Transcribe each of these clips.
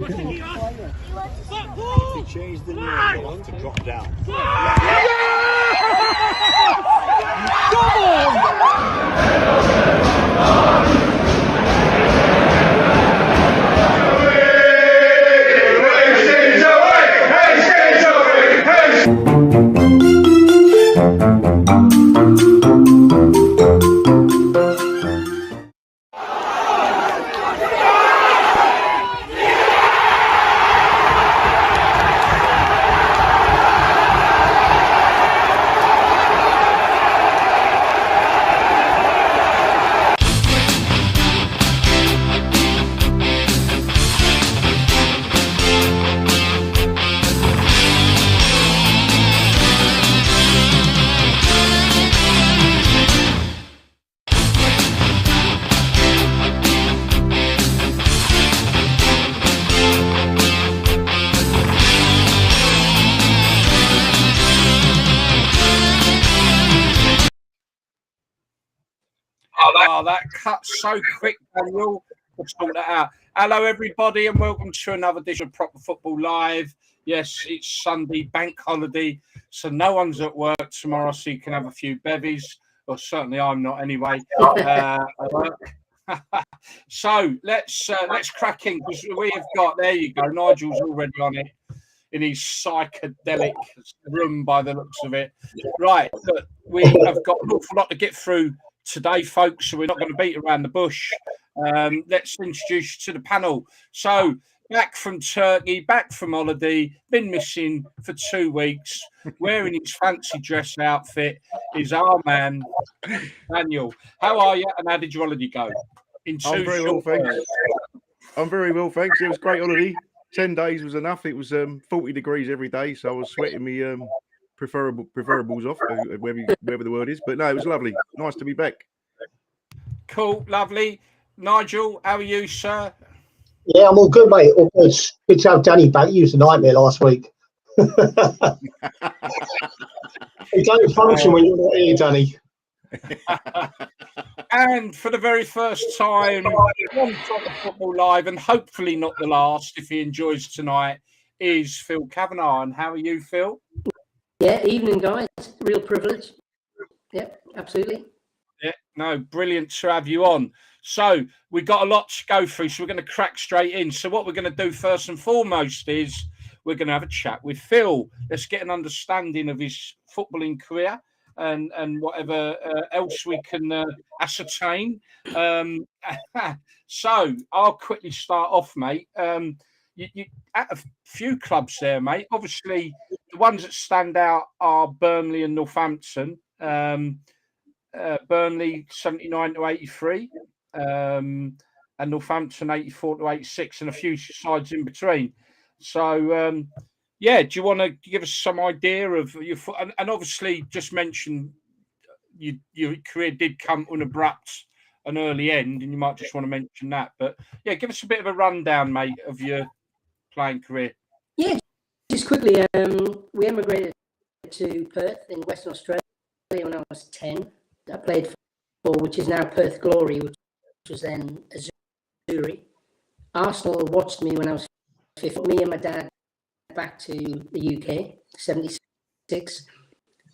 They changed the name to drop down. Oh, that cut so quick, Daniel. We'll sort that out. Hello, everybody, and welcome to another edition of Proper Football Live. Yes, it's Sunday, bank holiday, so no one's at work tomorrow, so you can have a few bevies. Well, certainly I'm not anyway. So let's crack in, because we have got, there you go, Nigel's already on it in his psychedelic room by the looks of it. Right, look, we have got an awful lot to get through today, folks, so we're not going to beat around the bush. Let's introduce you to the panel. So, back from Turkey, back from holiday, been missing for 2 weeks, wearing his fancy dress outfit, is our man, Daniel. How are you, and how did your holiday go? I'm very well, thanks. I'm very well, thanks. It was a great holiday. 10 days was enough. It was 40 degrees every day, so I was sweating me preferables off, wherever the word is. But no, it was lovely. Nice to be back. Cool, lovely. Nigel, how are you, sir? Yeah, I'm all good, mate. All good. Good to have Danny back. He was a nightmare last week. It don't function when you're not here, Danny. And for the very first time on Proper Football Live, and hopefully not the last if he enjoys tonight, is Phil Cavener. And how are you, Phil? Yeah, evening, guys. Real privilege. Yeah, absolutely. Yeah, no, brilliant to have you on. So we've got a lot to go through, so we're going to crack straight in. So what we're going to do first and foremost is we're going to have a chat with Phil. Let's get an understanding of his footballing career and whatever else we can ascertain. So I'll quickly start off, mate. You at a few clubs there, mate. Obviously, the ones that stand out are Burnley and Northampton. Burnley 79 to 83, and Northampton 84 to 86, and a few sides in between. So, yeah, do you want to give us some idea of your foot? And obviously, just mention your career did come to an abrupt, an early end, and you might just want to mention that. But yeah, give us a bit of a rundown, mate, of your playing career. Yeah, just quickly, we emigrated to Perth in Western Australia when I was 10. I played for, which is now Perth Glory, which was then Azuri. Arsenal watched me when I was 15. Me and my dad back to the UK, 76.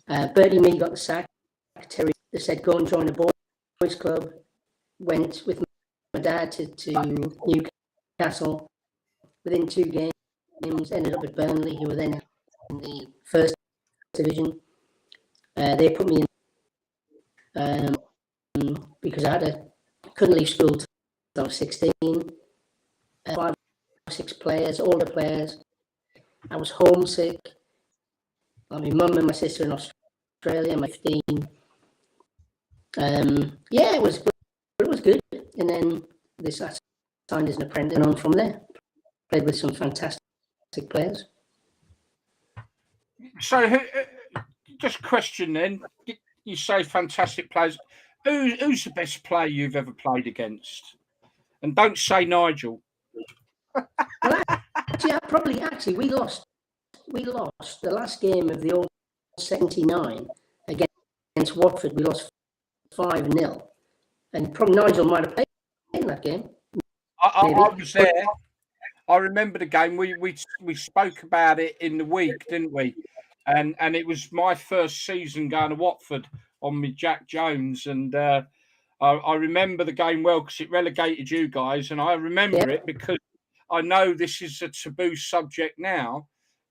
Bertie Mee got the sack. Terry, they said, go and join a boys club. Went with my dad to Newcastle. Within 2 games, ended up at Burnley, who were then in the first division. They put me in because I couldn't leave school till I was 16. 5 or 6 players, older players. I was homesick. My mum and my sister in Australia, my 15. Yeah, it was good. And then I signed as an apprentice, and on from there. Played with some fantastic players. So, just a question then. You say fantastic players. Who's the best player you've ever played against? And don't say Nigel. Well, actually, we lost the last game of the old 79 against Watford. We lost 5-0, and probably Nigel might have played in that game. I was there. I remember the game. We spoke about it in the week, didn't we? And it was my first season going to Watford on me Jack Jones, and I remember the game well because it relegated you guys, and I remember it because I know this is a taboo subject now,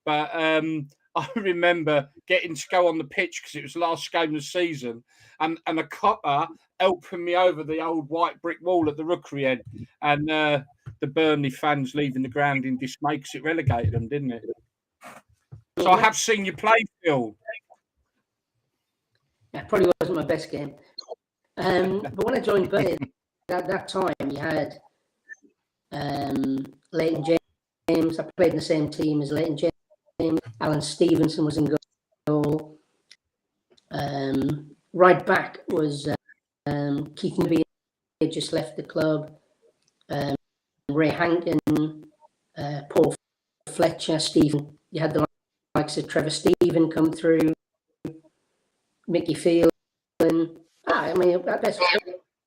but I remember getting to go on the pitch because it was the last game of the season, and a copper helping me over the old white brick wall at the Rookery end, and the Burnley fans leaving the ground in dismay because it relegated them, didn't it? So I have seen you play, Phil. That probably wasn't my best game. But when I joined Burnley at that time, you had Leighton James. I played in the same team as Leighton James. Alan Stevenson was in goal. Right back was Keith Newby, had just left the club. Ray Hankin, Paul Fletcher, Stephen. You had the likes of Trevor Stephen come through, Mickey Field. I mean, best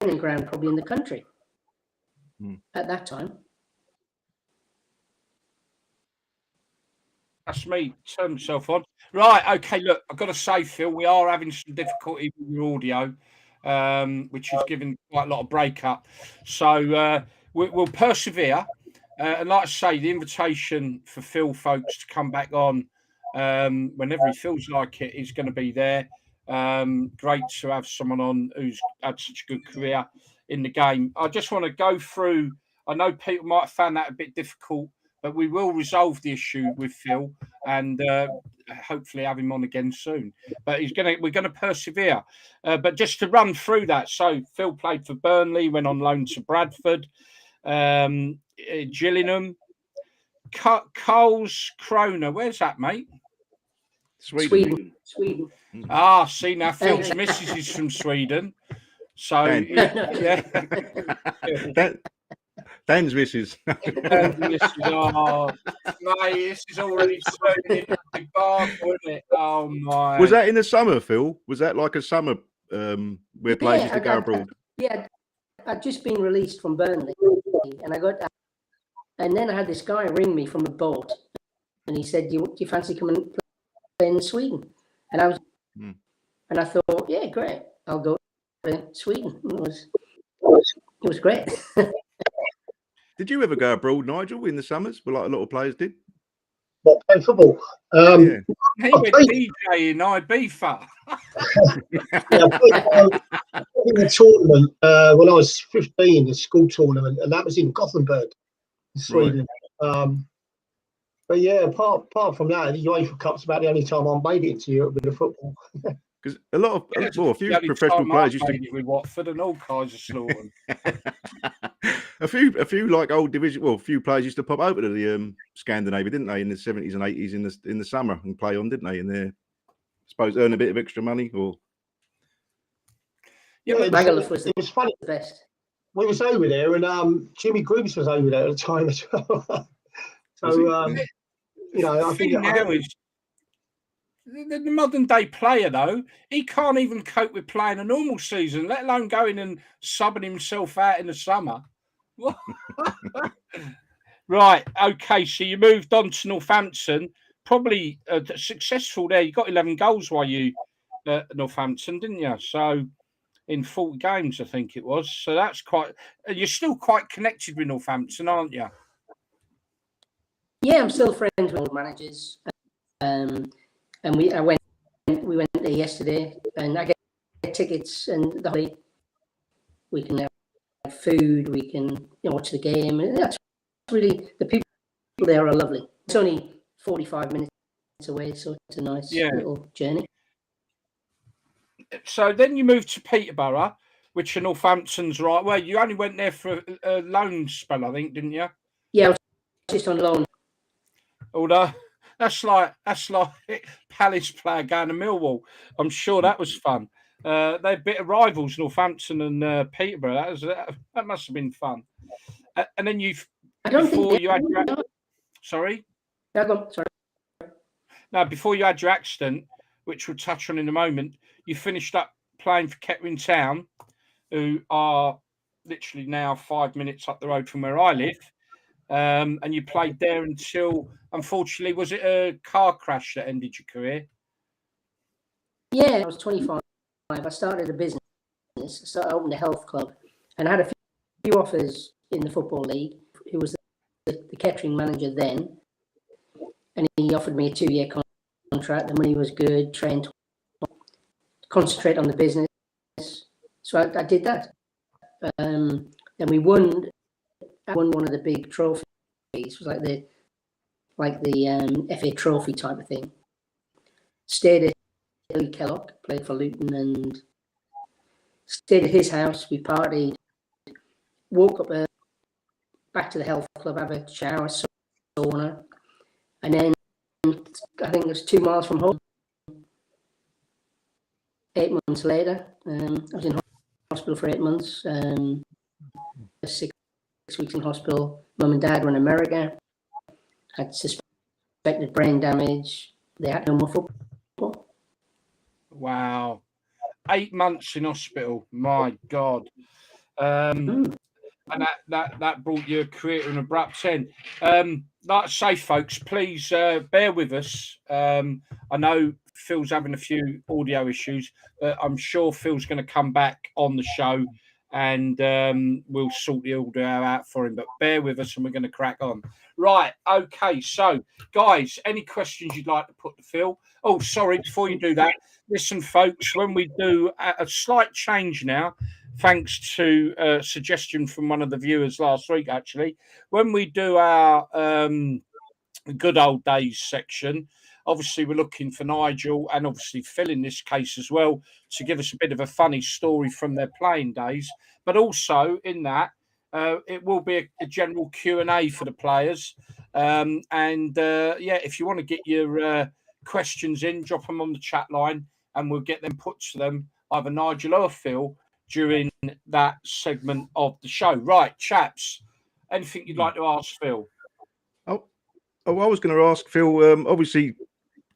training ground probably in the country at that time. That's me. Turn myself on. Right. Okay. Look, I've got to say, Phil, we are having some difficulty with your audio, which is giving quite a lot of breakup. So we'll persevere. And like I say, the invitation for Phil folks to come back on whenever he feels like it is going to be there. Great to have someone on who's had such a good career in the game. I just want to go through. I know people might have found that a bit difficult, but we will resolve the issue with Phil and hopefully have him on again soon. But we're going to persevere. But just to run through that, so Phil played for Burnley, went on loan to Bradford, Gillingham, Coles, Krona. Where's that, mate? Sweden. Ah, see now, Phil's missus is from Sweden. So yeah. Dan's missus. Oh, mate, this is already turning into a bar, wasn't it? Oh my! Was that in the summer, Phil? Was that like a summer where players used to go abroad? I'd just been released from Burnley, and then I had this guy ring me from a boat, and he said, "Do you fancy coming and play in Sweden?" And I was, and I thought, yeah, great, I'll go to Sweden. It was great. Did you ever go abroad, Nigel, in the summers? Well, like a lot of players did. What, play football? He went DJ in Ibiza. I played in a tournament when I was 15, a school tournament, and that was in Gothenburg, Sweden. Right. But yeah, apart from that, the UEFA Cup's about the only time I made it into Europe with the football. Because a few professional players used to with Watford and all kinds of slaughtering. a few like old division. Well, a few players used to pop over to the Scandinavia, didn't they, in the 70s and 80s in the summer and play on, didn't they? And they suppose earn a bit of extra money or. Yeah, it was funny. The best. We was over there, and Jimmy Griggs was over there at the time as well. So I think now is the modern day player, though, he can't even cope with playing a normal season, let alone going and subbing himself out in the summer. Right, okay, so you moved on to Northampton, probably successful there. You got 11 goals while you at Northampton, didn't you? So in 40 games, I think it was. So that's quite. You're still quite connected with Northampton, aren't you? Yeah, I'm still friends with old managers. And we went there yesterday, and I get tickets, and we can have food, we can watch the game, and that's really, the people there are lovely. It's only 45 minutes away, so it's a nice little journey. So then you moved to Peterborough, which are Northampton's right. Well, you only went there for a loan spell, I think, didn't you? Yeah, I was just on loan. Although that's like Palace player going to Millwall. I'm sure that was fun. They're a bit of rivals, Northampton and Peterborough. That must have been fun. And then sorry. No, before you had your accident, which we'll touch on in a moment, you finished up playing for Kettering Town, who are literally now 5 minutes up the road from where I live. and you played there until, unfortunately, was it a car crash that ended your career? Yeah, I was 25. I started a business. I opened a health club, and I had a few offers in the Football League. Who was the catering manager then, and he offered me a 2-year contract. The money was good. Trained, concentrate on the business. So I did that. And we won one of the big trophies. It was like the FA Trophy type of thing. Stayed at Kellogg, played for Luton, and stayed at his house. We partied. Woke up back to the health club, have a shower, sauna, and then I think it was 2 miles from home. 8 months later, I was in hospital for 8 months. 6 weeks in hospital. Mum and Dad were in America. Had suspected brain damage. They had no more football. Wow. 8 months in hospital. My God. And that brought your career to an abrupt end. Like I say, folks, please bear with us. I know Phil's having a few audio issues, but I'm sure Phil's going to come back on the show and we'll sort the audio out for him. But bear with us and we're going to crack on. Right. Okay. So, guys, any questions you'd like to put to Phil? Oh, sorry. Before you do that, listen, folks, when we do a slight change now, thanks to a suggestion from one of the viewers last week, actually, when we do our good old days section, obviously we're looking for Nigel and obviously Phil in this case as well to give us a bit of a funny story from their playing days. But also in that, it will be a general Q&A for the players. Yeah, if you want to get your questions in, drop them on the chat line and we'll get them put to them, either Nigel or Phil, during that segment of the show. Right, chaps, anything you'd like to ask Phil? I was going to ask Phil, obviously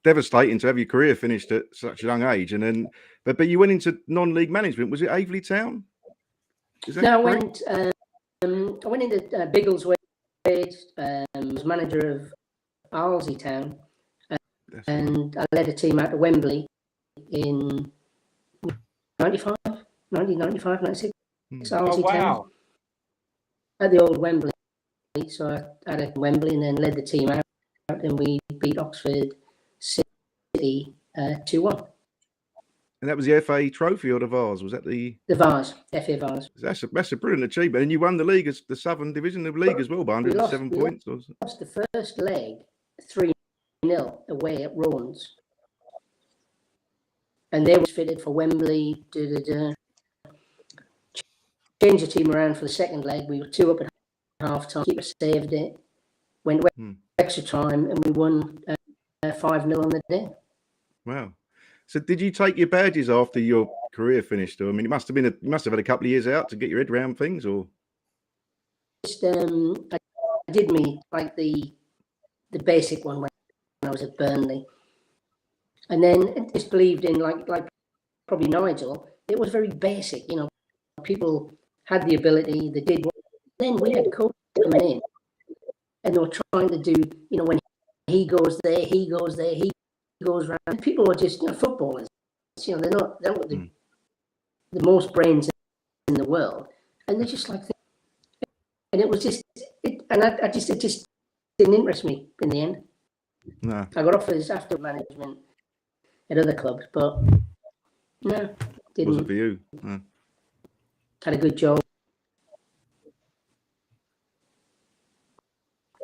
devastating to have your career finished at such a young age, and then but you went into non-league management. Was it Aveley Town? No, I went into Biggleswade, was manager of Arlesey Town, and I led a team out to Wembley in 1995, 96. Oh, wow. At the old Wembley. So I had a Wembley and then led the team out and we beat Oxford City 2-1. And that was the FA Trophy or the Vase? Was that the Vase, FA Vase? That's a brilliant achievement. And you won the league, the Southern Division of the league as well by 107 points. We lost the first leg 3-0 away at Rowan's. And they were fitted for Wembley. Changed the team around for the second leg. We were 2 up at half time. Keeper saved it. Went extra time and we won 5-0 on the day. Wow. So did you take your badges after your career finished? Or, I mean, you must have had a couple of years out to get your head around things, or? I did like the basic one when I was at Burnley. And then just believed in like probably Nigel, it was very basic, you know, people had the ability, they did. Then we had coaches coming in and they were trying to do, you know, when he goes there, he goes around. People were just, you know, footballers. You know, they're not the most brains in the world. And they're just like, and it was just, it just didn't interest me in the end. No. I got offers after management at other clubs, but no, didn't. Wasn't for you. No. Had a good job.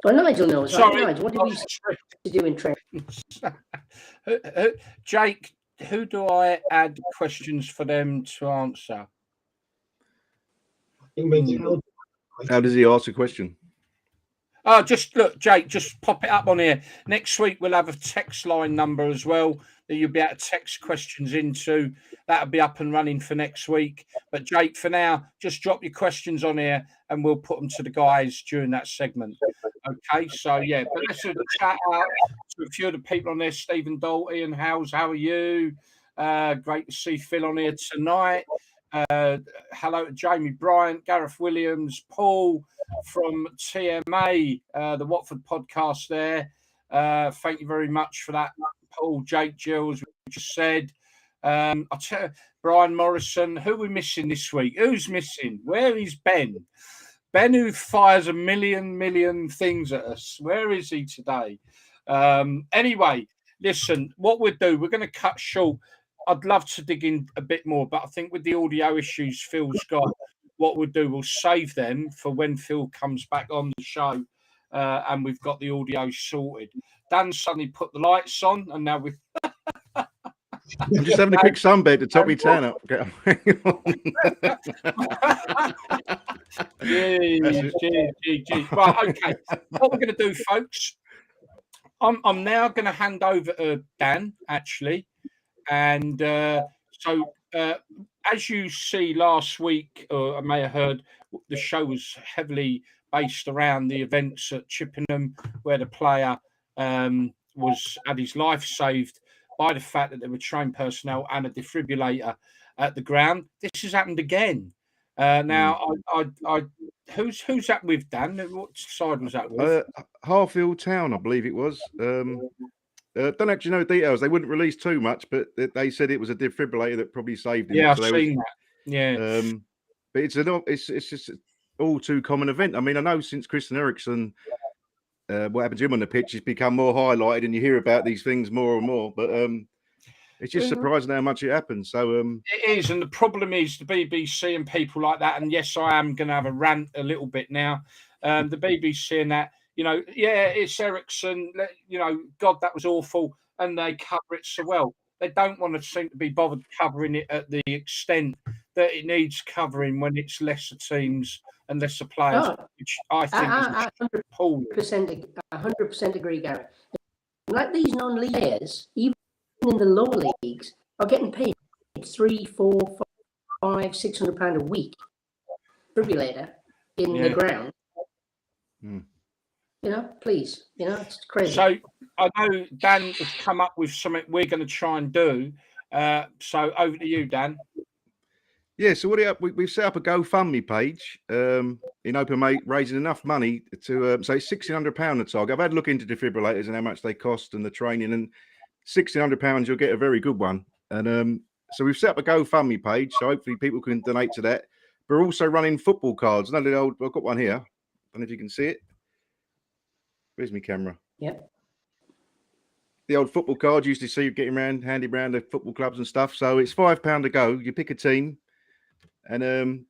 But Nigel knows. Sorry. Nigel, what did we used to do in training? Jake, who do I add questions for them to answer? How does he ask a question? Oh, just look, Jake, just pop it up on here. Next week, we'll have a text line number as well that you'll be able to text questions into. That'll be up and running for next week. But, Jake, for now, just drop your questions on here and we'll put them to the guys during that segment. Okay, so, yeah, but let's chat out to a few of the people on there. Stephen Dalty and how are you? Great to see Phil on here tonight. Hello to Jamie Bryant, Gareth Williams, Paul. from TMA, the Watford podcast there. Thank you very much for that, Paul. Jake Gills, we just said. I tell you, Brian Morrison, who are we missing this week? Who's missing? Where is Ben? Ben, who fires a million things at us. Where is he today? Anyway, listen, what we'll do, we're going to cut short. I'd love to dig in a bit more, but I think with the audio issues Phil's got, what we'll do, we'll save them for when Phil comes back on the show and we've got the audio sorted. Dan suddenly put the lights on, and now we've... I'm just having a quick sunbed to top me tan up. Jeez. Right, okay. What we're going to do, folks, I'm now going to hand over to Dan, actually. And so, as you see last week, or I may have heard, the show was heavily based around the events at Chippenham, where the player had his life saved by the fact that there were trained personnel and a defibrillator at the ground. This has happened again. Now, who's that with, Dan? What side was that with? Harfield Town, I believe it was. Don't actually know details. They wouldn't release too much, but they said it was a defibrillator that probably saved him. Yeah, I've seen that. Yeah, but it's just an all too common event. I mean, I know since Christian Eriksen, what happened to him on the pitch has become more highlighted, and you hear about these things more and more. But it's just surprising how much it happens. So it is, and the problem is the BBC and people like that. And yes, I am going to have a rant a little bit now. The BBC and that, it's Eriksen. God, that was awful, and they cover it so well. They don't want to seem to be bothered covering it at the extent that it needs covering when it's lesser teams and lesser players, which I think is appalling. 100% agree, Gary. Like these non-league players, even in the lower leagues, are getting paid £300, £400, £500, £600 a week. Defibrillator in the ground. Please, it's crazy. So I know Dan has come up with something we're going to try and do. So over to you, Dan. Yeah, so we've set up a GoFundMe page in Open raising enough money to so it's £1,600 the target. I've had a look into defibrillators and how much they cost and the training, and £1,600 you'll get a very good one. And so we've set up a GoFundMe page, so hopefully people can donate to that. We're also running football cards. I've got one here. I don't know if you can see it. Where's my camera? Yep. The old football cards you used to see getting handed around the football clubs and stuff. So it's £5 to go. You pick a team. And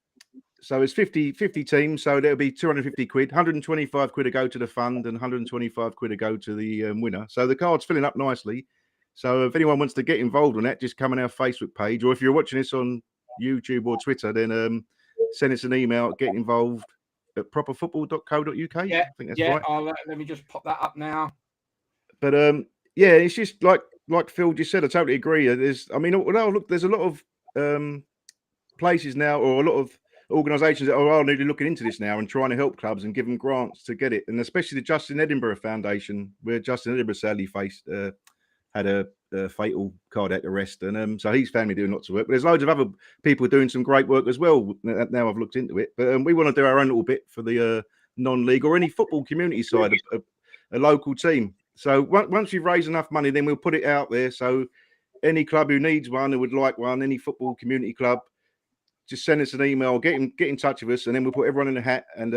so it's 50 teams, so there'll be 250 quid, 125 quid to go to the fund, and 125 quid to go to the winner. So the card's filling up nicely. So if anyone wants to get involved on that, just come on our Facebook page, or if you're watching this on YouTube or Twitter, then send us an email, get involved at properfootball.co.uk. Yeah, I think that's right. Let me just pop that up now. But it's just like Phil just said, I totally agree. There's a lot of places now, or a lot of organisations that are really looking into this now and trying to help clubs and give them grants to get it, and especially the Justin Edinburgh Foundation, where Justin Edinburgh sadly had a fatal cardiac arrest, and so his family doing lots of work. But there's loads of other people doing some great work as well. Now I've looked into it, but we want to do our own little bit for the non-league or any football community side, a local team. So once you've raised enough money, then we'll put it out there. So any club who needs one, who would like one, any football community club, just send us an email, get in touch with us, and then we'll put everyone in a hat and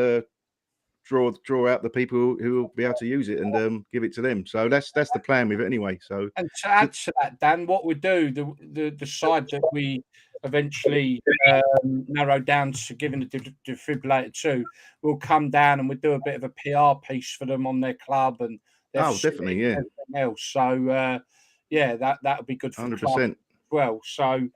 draw out the people who will be able to use it and give it to them. So that's the plan with it anyway. So, and to add to that, Dan, what we do, the side that we eventually narrow down to giving the defibrillator to, we'll come down and we'll do a bit of a PR piece for them on their club and their definitely, yeah, everything else. So that would be good for 100% the club as well. So.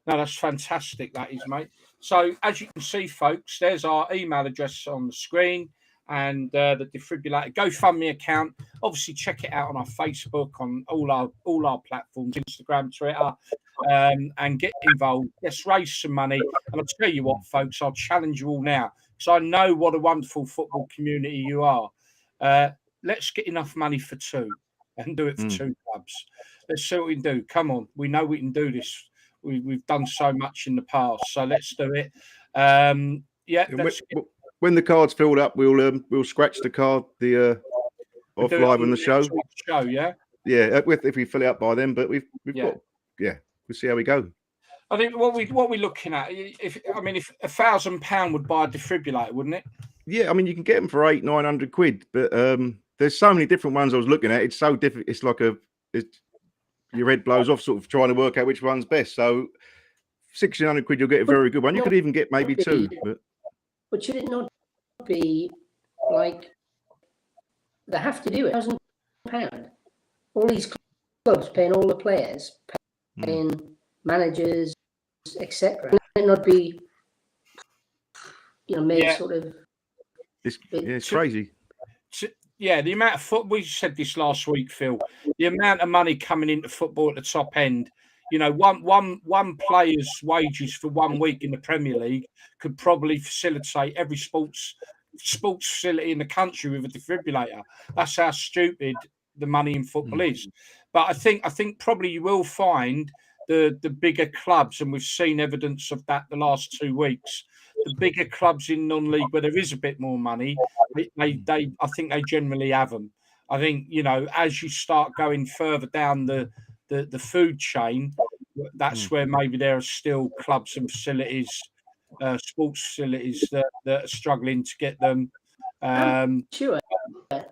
No, that's fantastic, that is, mate. So, as you can see, folks, there's our email address on the screen and the defibrillator GoFundMe account. Obviously, check it out on our Facebook, on all our platforms, Instagram, Twitter, and get involved. Let's raise some money. And I'll tell you what, folks, I'll challenge you all now, because I know what a wonderful football community you are. Let's get enough money for two and do it for two clubs. Let's see what we can do. Come on, we know we can do this. We've done so much in the past, so let's do it. when the card's filled up, we'll scratch the card off live on the show. Yeah. Yeah, if we fill it up by then, but we've got we'll see how we go. I think what we're looking at. If £1,000 would buy a defibrillator, wouldn't it? Yeah, I mean you can get them for £800-900, but there's so many different ones I was looking at. It's so different. It's like your head blows off, sort of trying to work out which one's best. So £1,600, you'll get a very good one. You could even get maybe two. But should it not be like they have to do it? £1,000. All these clubs paying all the players, paying managers, etc. It not be, made sort of. It's crazy. Yeah, the amount of football. We said this last week, Phil. The amount of money coming into football at the top end. One player's wages for 1 week in the Premier League could probably facilitate every sports facility in the country with a defibrillator. That's how stupid the money in football is. But I think probably you will find the bigger clubs, and we've seen evidence of that the last 2 weeks. The bigger clubs in non-league where there is a bit more money, I think they generally have them. I think as you start going further down the food chain, that's where maybe there are still clubs and facilities, sports facilities that are struggling to get them. Sure,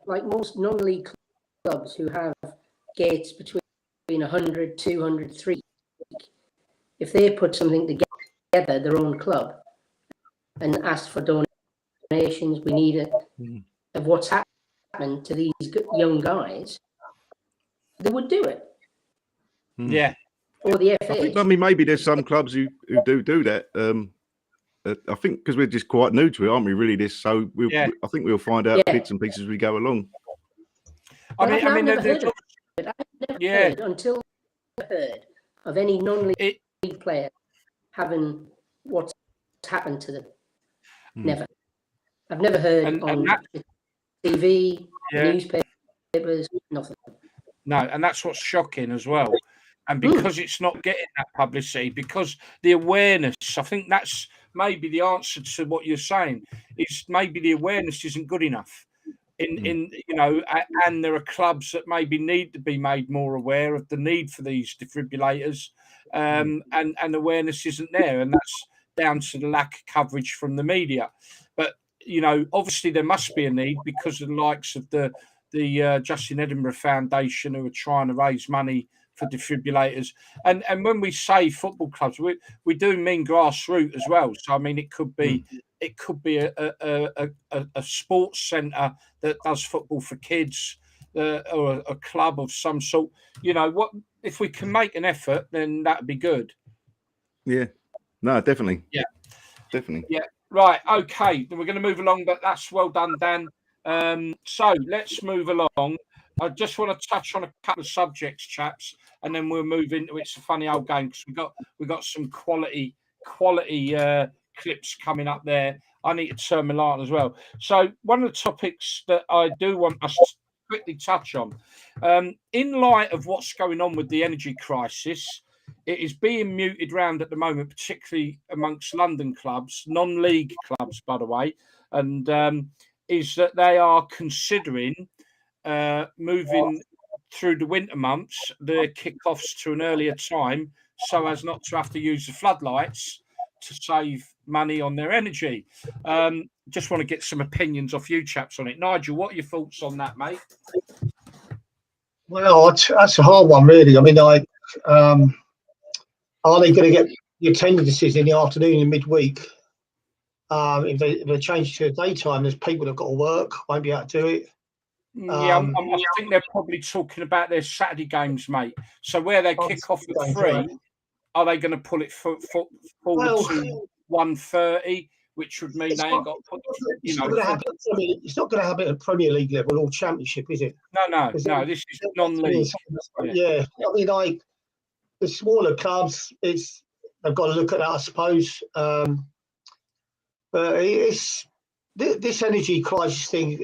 like most non-league clubs who have gates between 100, 200, 300, if they put something together, their own club, and ask for donations, we need it, of what's happened to these young guys, they would do it. Yeah. Or the FA. I mean, maybe there's some clubs who do that. I think because we're just quite new to it, aren't we? Really, so I think we'll find out bits and pieces as we go along. I've never heard of it. I've never heard until I heard of any non-league player having what's happened to them. Never. I've never heard on TV, newspapers, nothing. No, and that's what's shocking as well. And because it's not getting that publicity, because the awareness, I think that's maybe the answer to what you're saying, is maybe the awareness isn't good enough. And there are clubs that maybe need to be made more aware of the need for these defibrillators, and awareness isn't there, and that's down to the lack of coverage from the media. But obviously there must be a need because of the likes of the Justin Edinburgh Foundation, who are trying to raise money for defibrillators. And when we say football clubs, we do mean grassroots as well. So I mean, it could be a sports centre that does football for kids, or a club of some sort. What if we can make an effort, then that'd be good. Yeah. No, definitely. Yeah. Definitely. Yeah. Right. Okay. Then we're going to move along, but that's well done, Dan. So let's move along. I just want to touch on a couple of subjects, chaps, and then we'll move into It's a Funny Old Game, because we got some quality clips coming up there. I need to turn my light on as well. So one of the topics that I do want us to quickly touch on, in light of what's going on with the energy crisis, it is being muted round at the moment, particularly amongst London clubs, non-league clubs, by the way, and is that they are considering moving through the winter months, the kick-offs to an earlier time, so as not to have to use the floodlights to save money on their energy. Just want to get some opinions off you chaps on it. Nigel, what are your thoughts on that, mate? Well, that's a hard one, really. I mean, are they going to get the attendances in the afternoon and midweek? If they change to daytime, there's people that have got to work, won't be able to do it. I think they're probably talking about their Saturday games, mate. So where they kick off at 3, are they going to pull it forward to 1:30, which would mean they ain't got. It's not going to happen at Premier League level or Championship, is it? No. This is non-league. Yeah, I mean, like the smaller clubs, they've got to look at that, I suppose. But this energy crisis thing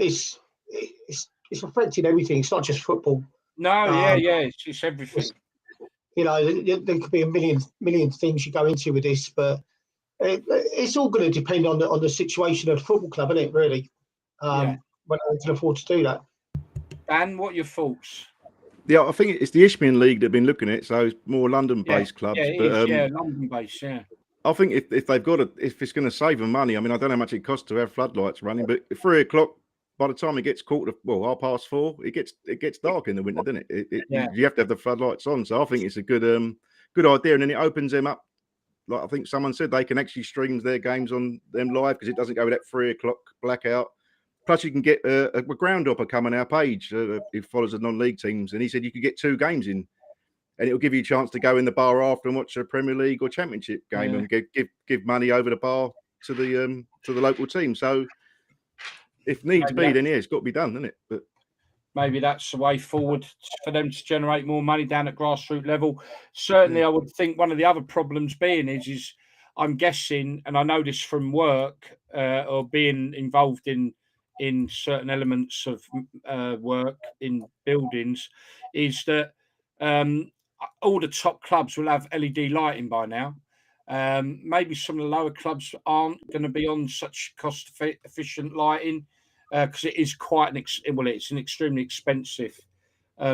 it's affecting everything. It's not just football. No, it's everything. There could be a million things you go into with this, but it's all going to depend on the situation of the football club, isn't it? Really, Yeah. when they can afford to do that. Dan, what are your thoughts? Yeah, I think it's the Isthmian League they've been looking at, so it's more London-based clubs. Yeah, it but is, yeah, London-based, yeah. I think if they've got if it's going to save them money, I mean, I don't know how much it costs to have floodlights running, but at 3 o'clock, by the time it gets 4:30, it gets dark in the winter, doesn't it? You have to have the floodlights on. So I think it's a good idea, and then it opens them up. Like I think someone said, they can actually stream their games on them live because it doesn't go with that 3 o'clock blackout. Plus, you can get a ground hopper come on our page who follows the non-league teams, and he said you could get 2 games in, and it'll give you a chance to go in the bar after and watch a Premier League or Championship game and give money over the bar to the local team. So, if needs be, then it's got to be done, isn't it? But maybe that's the way forward for them to generate more money down at grassroots level. Certainly, I would think one of the other problems being is I'm guessing, and I know this from work or being involved in certain elements of work in buildings, is that all the top clubs will have LED lighting by now. Maybe some of the lower clubs aren't going to be on such cost-efficient lighting because it is quite it's an extremely expensive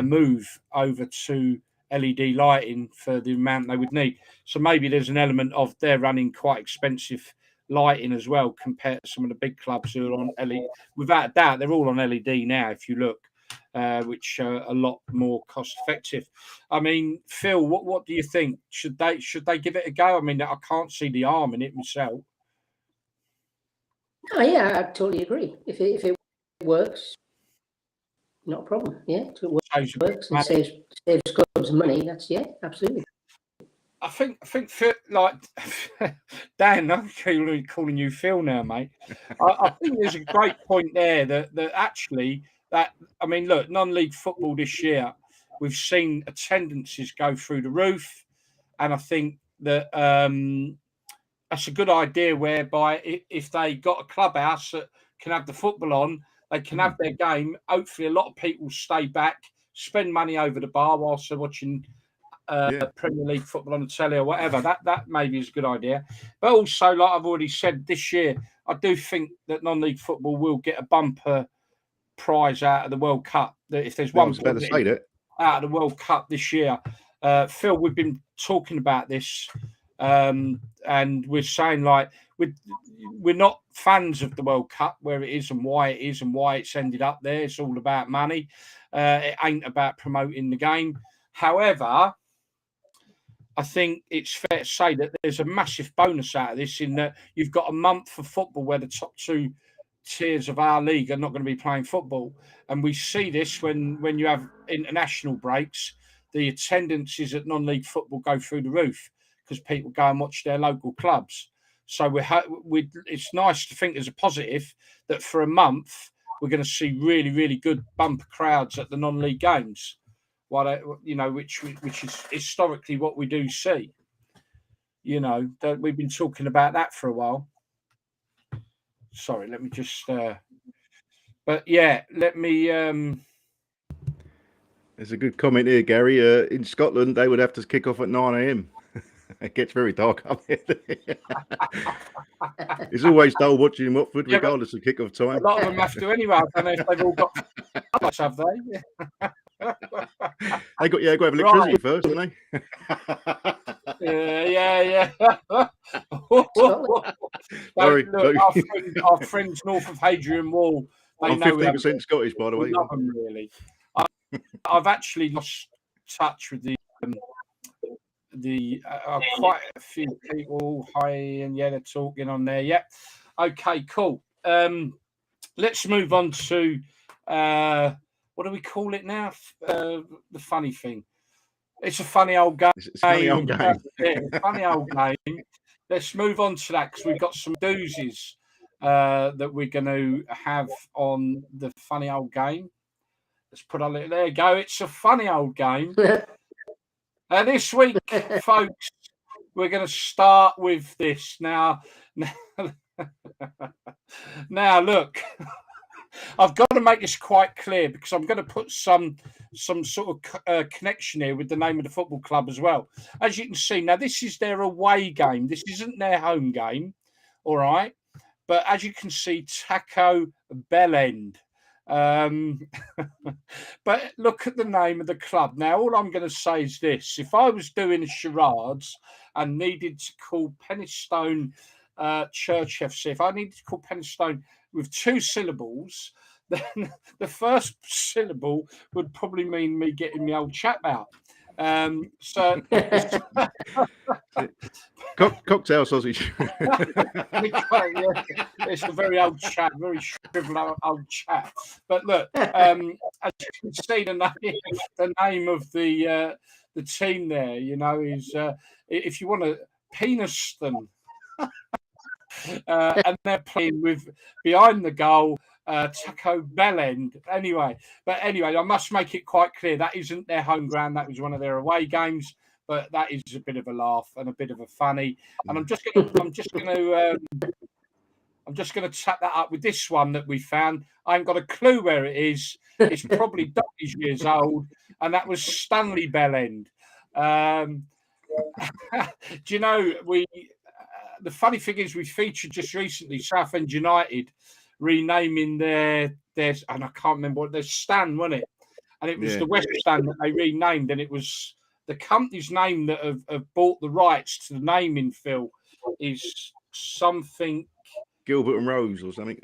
move over to LED lighting for the amount they would need. So maybe there's an element of they're running quite expensive lighting as well compared to some of the big clubs who are on LED. Without a doubt, they're all on LED now. If you look, which are a lot more cost effective. I mean, Phil, what do you think? Should they give it a go? I mean, I can't see the harm in it myself. Oh, yeah, I totally agree. If it works, not a problem. Yeah, if it works and saves clubs money. That's absolutely. I think Phil, like Dan, I'm calling you Phil now, mate. I think there's a great point there that actually I mean, look, non-league football this year, we've seen attendances go through the roof, and I think that that's a good idea. Whereby if they got a clubhouse that can have the football on, they can have their game. Hopefully, a lot of people stay back, spend money over the bar whilst they're watching Premier League football on the telly or whatever. That maybe is a good idea. But also, like I've already said, this year I do think that non-league football will get a bumper prize out of the World Cup. That if there's one out of the World Cup this year, Phil, we've been talking about this, and we're saying like we're not fans of the World Cup, where it is and why it is and why it's ended up there. It's all about money. It ain't about promoting the game. However, I think it's fair to say that there's a massive bonus out of this in that you've got a month of football where the top 2 tiers of our league are not going to be playing football. And we see this when you have international breaks, the attendances at non-league football go through the roof because people go and watch their local clubs. So it's nice to think there's a positive that for a month we're going to see really, really good bumper crowds at the non-league games. Which is historically what we do see. That we've been talking about that for a while. Sorry, let me just. But yeah, let me. There's a good comment here, Gary. In Scotland, they would have to kick off at 9 a.m. It gets very dark up here. It's always dull watching Watford, regardless of kick-off time. A lot of them have to anyway. I don't know if they've all got. Have they? They got to have electricity first, don't they? Yeah. Sorry, our friends north of Hadrian Wall. I'm 50% Scottish, by the way. Love them, really. I've actually lost touch with the quite a few people. Hi, and they're talking on there. Yeah. Okay, cool. Let's move on to what do we call it now? The funny thing. It's a funny old game. It's a funny old game. Funny old game. Let's move on to that because we've got some doozies that we're going to have on the funny old game. Let's put on it. There you go. It's a funny old game. This week, folks, we're going to start with this. Now, look, I've got to make this quite clear because I'm going to put some some sort of connection here with the name of the football club as well. As you can see, now this is their away game. This isn't their home game, all right? But as you can see, Taco Bellend. But look at the name of the club. Now, all I'm going to say is this. If I was doing charades and needed to call Penistone Church FC, if I needed to call Penistone with 2 syllables, then the first syllable would probably mean me getting my old chap out. So cocktail sausage. It's a very old chap, very shriveled old chap. But look, as you can see, the name of the team there, you know, is if you want to, Peniston. And they're playing with behind the goal Taco Bellend. Anyway, I must make it quite clear that isn't their home ground. That was one of their away games, but that is a bit of a laugh and a bit of a funny. And I'm just going to tap that up with this one that we found. I ain't got a clue where it is. It's probably donkey's years old, and that was Stanley Bellend. Do you know the funny thing is we featured just recently Southend United renaming their and I can't remember what their stand, wasn't it? And it was the West Stand that they renamed, and it was the company's name that have bought the rights to the naming, Phil, is something Gilbert and Rose or something.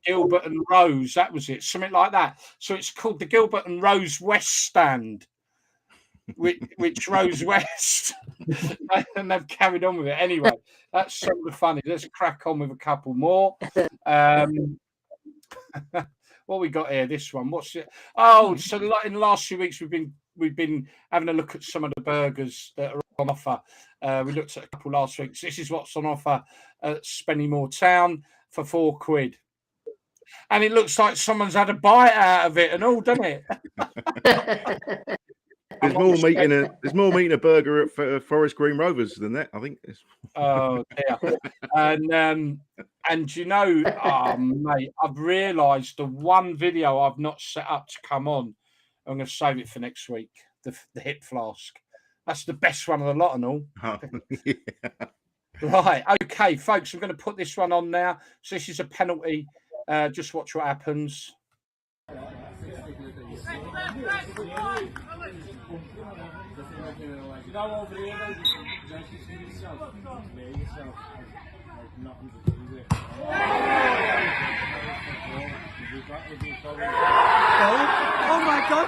Gilbert and Rose, that was it, something like that. So it's called the Gilbert and Rose West Stand. Which Rose West, and they've carried on with it. Anyway, that's some of the funny. Let's crack on with a couple more. What we got here? This one. What's it? Oh, so in the last few weeks we've been having a look at some of the burgers that are on offer. We looked at a couple last week. So this is what's on offer at Spennymoor Town for £4. And it looks like someone's had a bite out of it and all, doesn't it? There's more meat in a burger at Forest Green Rovers than that, I think. Oh dear. And you know, mate, I've realised the one video I've not set up to come on. I'm going to save it for next week. The hip flask. That's the best one of the lot and all. Oh, yeah. Right. Okay, folks. I'm going to put this one on now. So this is a penalty. Just watch what happens. Oh my God!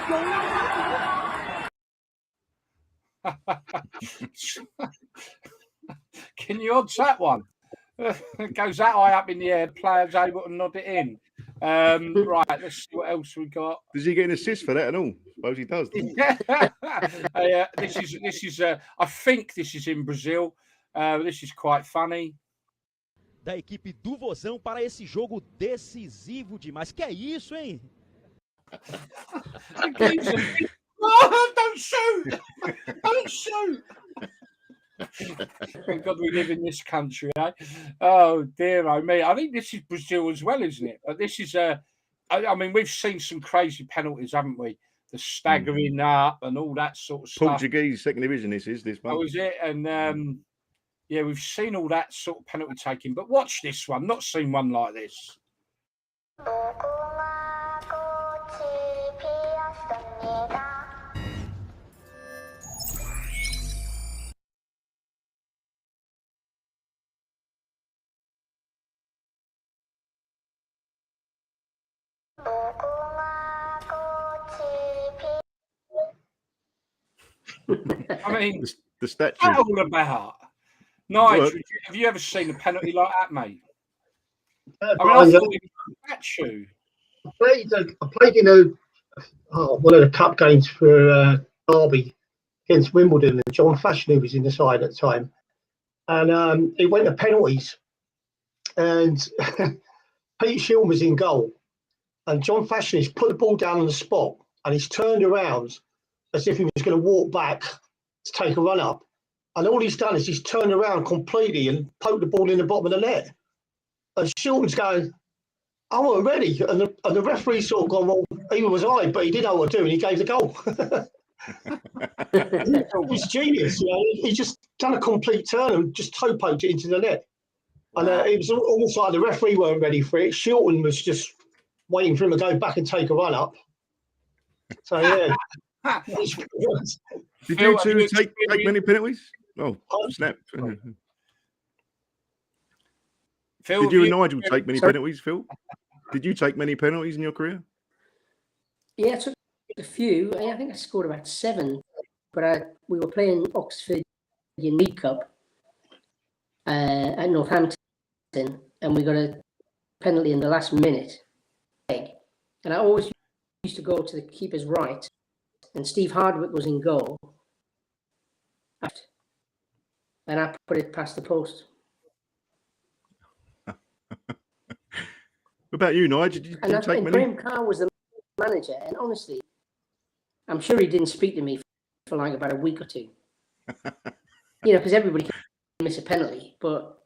Can you odds that one? It goes that high up in the air. The player's able to nod it in. Right, let's see what else we got. Does he get an assist for that and all? I suppose he does. This is. I think this is in Brazil. This is quite funny. Da equipe do Vozão para esse jogo decisivo demais. Que é isso, hein? Oh, don't shoot! Don't shoot! Thank God we live in this country, eh? Oh dear, oh me. I think this is Brazil as well, isn't it? But this is I mean, we've seen some crazy penalties, haven't we? The staggering up and all that sort of stuff. Portuguese second division. This one. Oh, is it? And yeah, we've seen all that sort of penalty taking. But watch this one. Not seen one like this. I mean, the statue. What's that all about? Nigel, have you ever seen a penalty like that, mate? I thought it was a statue. I played in one of the cup games for Derby against Wimbledon, and John Fashion, who was in the side at the time, and it went to penalties, and Pete Shield was in goal, and John Fashion has put the ball down on the spot, and he's turned around as if he was going to walk back to take a run up. And all he's done is he's turned around completely and poked the ball in the bottom of the net. And Shilton's going, I wasn't ready. And the referee sort of gone, well, either was I, but he did know what to do and he gave the goal. It was genius. You know, he just done a complete turn and just toe poked it into the net. And it was almost like the referee weren't ready for it. Shilton was just waiting for him to go back and take a run up. So, yeah. Did you two take many penalties? Oh, snap. Phil, did you and Nigel take many penalties, Phil? Did you take many penalties in your career? Yeah, I took a few. I think I scored about 7. But we were playing Oxford League Cup at Northampton, and we got a penalty in the last minute. And I always used to go to the keeper's right, and Steve Hardwick was in goal. And I put it past the post. What about you, Nigel? Did you take many? Graham Carr was the manager, and honestly, I'm sure he didn't speak to me for like about a week or 2. You know, because everybody can miss a penalty, but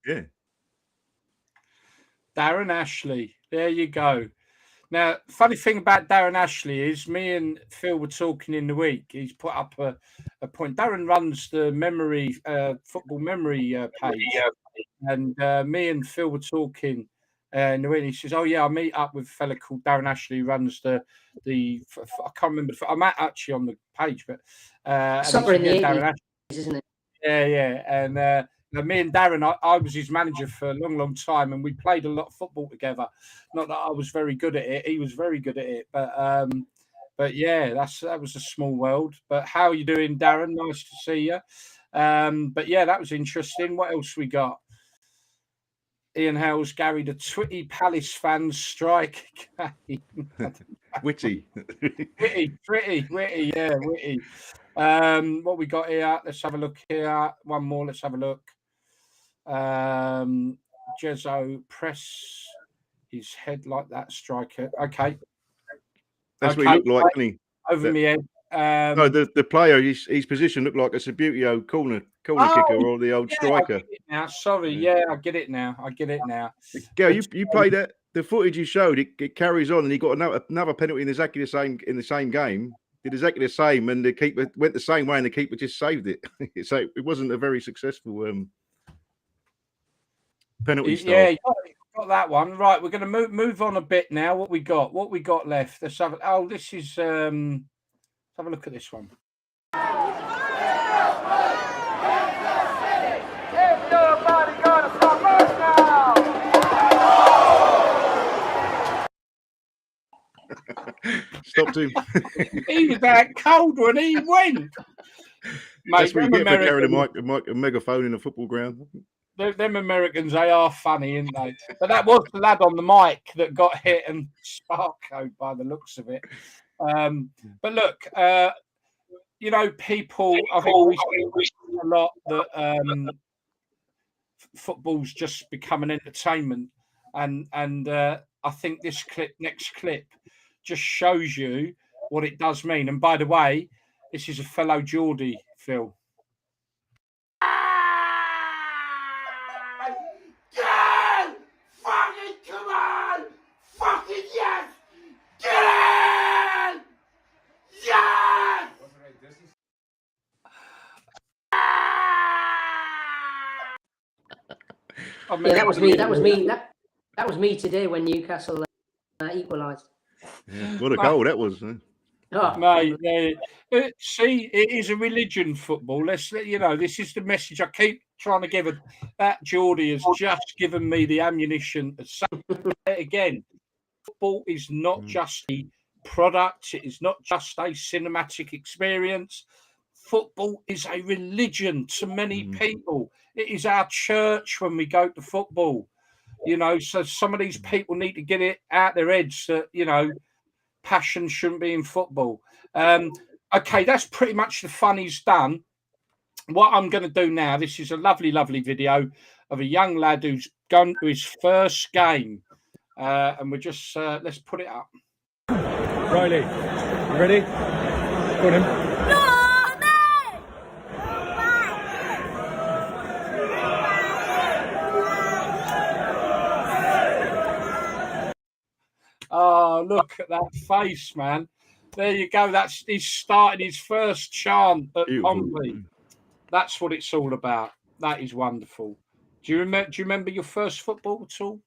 yeah. Darren Ashley, there you go. Now, funny thing about Darren Ashley is me and Phil were talking in the week. He's put up a point. Darren runs the memory football memory page, and me and Phil were talking. And he says, "Oh yeah, I meet up with a fella called Darren Ashley, who runs the I can't remember. I'm actually on the page, but soccer in the 80s, Darren Ashley, isn't it? Yeah. And me and Darren, I was his manager for a long, long time, and we played a lot of football together. Not that I was very good at it; he was very good at it. But yeah, that was a small world. But how are you doing, Darren? Nice to see you. But yeah, that was interesting. What else we got? Ian Hales, Gary, the Twitty Palace fans strike again. Witty. Witty, yeah, witty. What we got here? Let's have a look here. One more, let's have a look. Jezzo, press his head like that, striker. Okay. That's what he looked like, didn't he? Over me head. No, the player, his position looked like a Sabutio corner kicker or the old striker. I get it now. Sorry, yeah, I get it now. Gail, you played that. The footage you showed, it carries on, and he got another penalty in exactly the same game. Did exactly the same, and the keeper went the same way, and the keeper just saved it. So it wasn't a very successful penalty style. Yeah, you got that one right. We're going to move on a bit now. What we got left? Let's have. Oh, this is. Let's have a look at this one. Stopped him. He was that cold when he went. That's what you get for carrying a megaphone in a football ground. Them Americans, they are funny, aren't they? But that was the lad on the mic that got hit and sparkled by the looks of it. But look, you know, people, I think we see a lot that football's just become an entertainment. And I think this next clip, just shows you what it does mean. And by the way, this is a fellow Geordie, Phil. Get! Fucking come on! Fucking yes! Get! Yes! Yeah, that was me. That was me today when Newcastle equalised. Yeah, what a goal that was! Oh, Mate, see, it is a religion, football. This is the message I keep trying to give. That Geordie has just given me the ammunition to say it again. Football is not just a product. It is not just a cinematic experience. Football is a religion to many people. It is our church when we go to football. You know, so some of these people need to get it out their heads that, you know, passion shouldn't be in football. Okay, that's pretty much the funny's done. What I'm going to do now, this is a lovely, lovely video of a young lad who's gone to his first game. And we're just, let's put it up. Riley, you ready? Go on him. Oh, look at that face, man. There you go. He's starting his first chant at Pompey. That's what it's all about. That is wonderful. Do you remember your first football at all,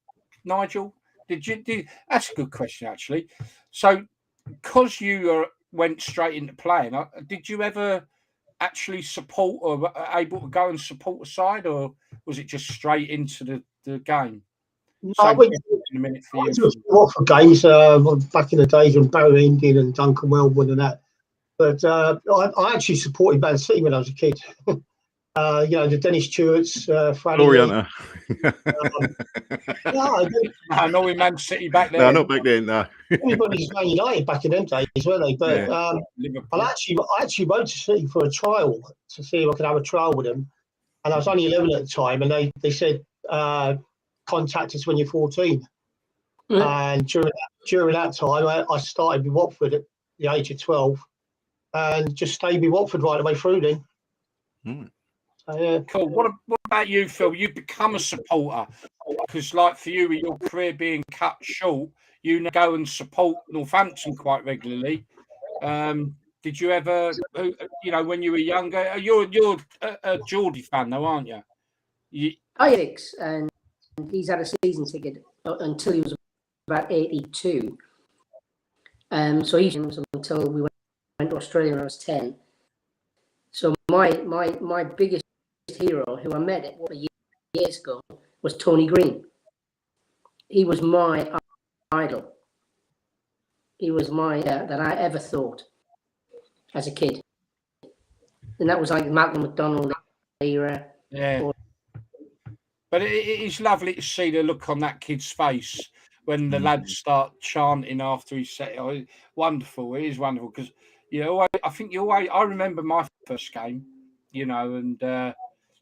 Nigel? That's a good question, actually. So, because you went straight into playing, did you ever actually support or were able to go and support a side, or was it just straight into the game? No, I went to Watford games back in the days when Barry Indian and Duncan Wellwood and that. But I actually supported Man City when I was a kid. The Dennis Stewarts, Glory Hunter. I know we Man City back then. No, not back then. No, everybody's Man United back in them days, weren't they? But I actually went to City for a trial to see if I could have a trial with them, and I was only 11 at the time, and they said contact us when you're 14. And during that time, I started with Watford at the age of 12, and just stayed with Watford right the way through then. Cool. What about you, Phil? You become a supporter because, like for you, with your career being cut short, you now go and support Northampton quite regularly. Did you ever, when you were younger? You're a Geordie fan, though, aren't you? And he's had a season ticket until he was about 82. So he was until we went to Australia when I was 10. So my biggest hero, who I met years ago, was Tony Green. He was my idol. He was my that I ever thought as a kid, and that was like Malcolm McDonald era. Yeah. But it is lovely to see the look on that kid's face when the lads start chanting after he said, "Oh, wonderful!" It is wonderful because I think I remember my first game, and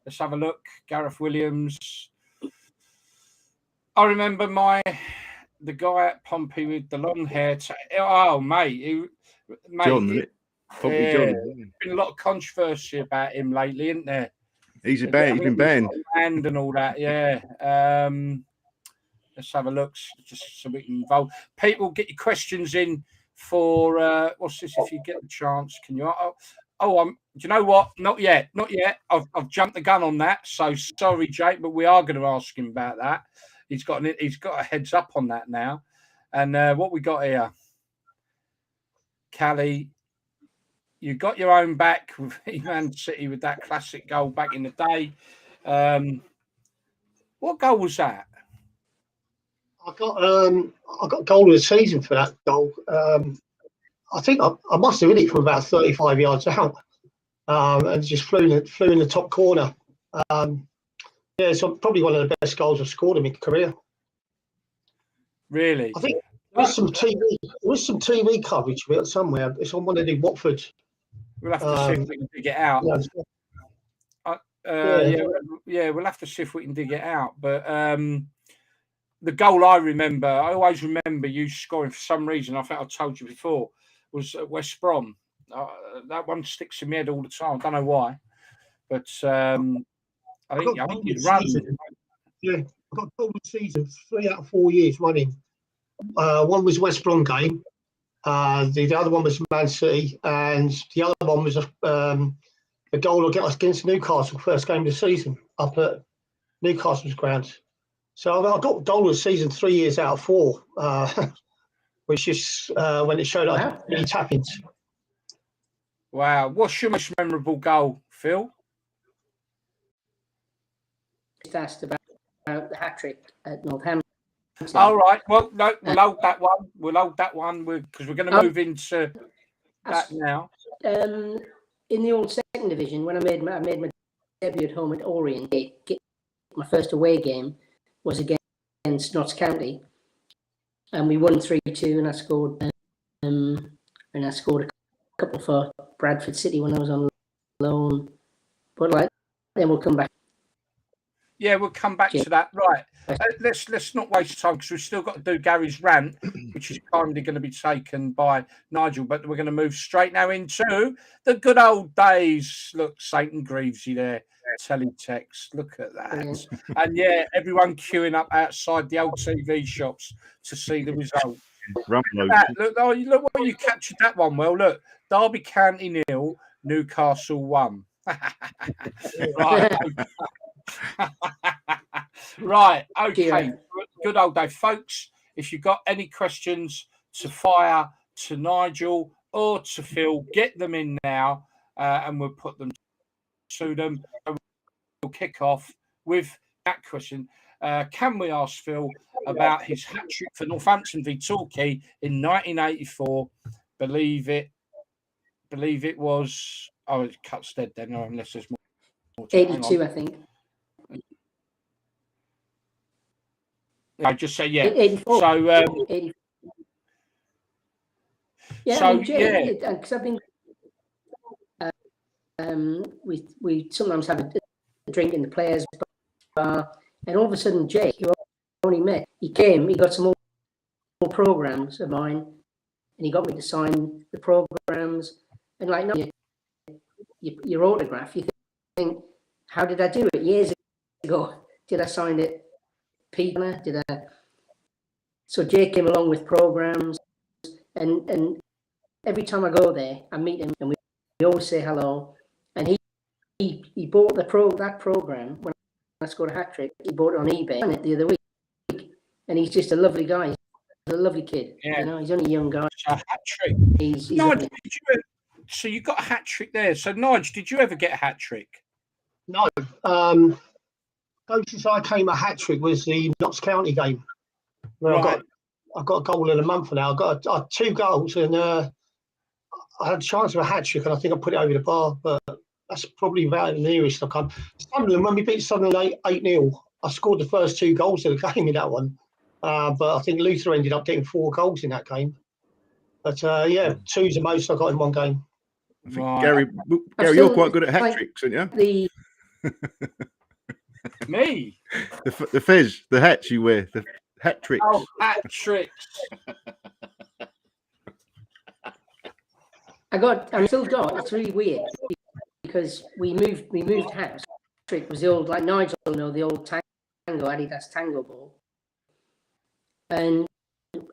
let's have a look. Gareth Williams. I remember the guy at Pompey with the long hair. Mate, John. Pompey John. There's been a lot of controversy about him lately, isn't there? He's been banned. Banned and all that, yeah. Let's have a look just so we can involve people. Get your questions in for what's this? If you get the chance, can you? Do you know what? Not yet. I've jumped the gun on that. So sorry, Jake, but we are going to ask him about that. He's got a heads up on that now. And what we got here, Callie, you got your own back with Man City with that classic goal back in the day. What goal was that? I got goal of the season for that goal. I think I must have hit it from about 35 yards out, and just flew in the top corner. So probably one of the best goals I've scored in my career. Really? I think there was some TV coverage of it somewhere. It's on one of the Watford. We'll have to see if we can dig it out. We'll have to see if we can dig it out. But the goal I always remember you scoring for some reason. I think I told you before was at West Brom. That one sticks in my head all the time. I don't know why, but I think you'd run. Yeah, I got goal of the season 3 out of 4 years running. One was West Brom game. The other one was Man City, and the other one was a goal against Newcastle, first game of the season up at Newcastle's ground. So I got goal of the season 3 years out of 4, which is when it showed up many tap-ins. Wow. What's your most memorable goal, Phil? Just asked about the hat-trick at Northampton. All right. Well, no, we'll hold that one. Because we're going to move into that now. In the old second division, when I made my debut at home at Orient, my first away game was against Notts County, and we won 3-2. And I scored a couple for Bradford City when I was on loan. But then we'll come back. Yeah, we'll come back to that. Right. Let's not waste time because we've still got to do Gary's rant, which is kindly going to be taken by Nigel. But we're going to move straight now into the good old days. Look, Satan Greavesy there, teletext. Look at that. And yeah, everyone queuing up outside the old TV shops to see the result. Look, oh, look what you captured that one well. Look, Derby County 0, Newcastle 1. Right. Right. Okay. Good old day, folks. If you've got any questions to fire to Nigel or to Phil, get them in now, and we'll put them to them. We'll kick off with that question. Can we ask Phil about his hat trick for Northampton v Torquay in 1984? Believe it was. Oh, it cuts dead then, unless there's more. 82, I think. I just say yeah. 84. So 84. Yeah, so I mean, Jay, yeah, because I've been. We sometimes have a drink in the players' bar, and all of a sudden, Jay, who I only met, he came. He got some more programs of mine, and he got me to sign the programs. And like, no, your autograph. You think, how did I do it years ago? Did I sign it? Peter, did I? So Jay came along with programs, and every time I go there, I meet him, and we always say hello. And he bought that program when I scored a hat trick. He bought it on eBay the other week, and he's just a lovely guy. He's a lovely kid. Yeah. You know, he's only a young guy. So a hat trick. He's Nigel, so you got a hat trick there. So Nigel, did you ever get a hat trick? No. Closest I came a hat trick was the Notts County game. Where Right. I got a goal in a month now. I got 2 goals, and I had a chance of a hat trick, and I think I put it over the bar. But that's probably about the nearest I come. Sunderland, when we beat Sunderland 8-0, I scored the first 2 goals of the game in that one. But I think Luther ended up getting 4 goals in that game. But yeah, 2's the most I got in one game. I think Gary, you're quite good at hat tricks, aren't you? Me? The fez, the hats you wear, the hat tricks. Oh, hat tricks. I still got. It's really weird because we moved house. Trick was the old, like Nigel, the old Tango Adidas Tango ball, and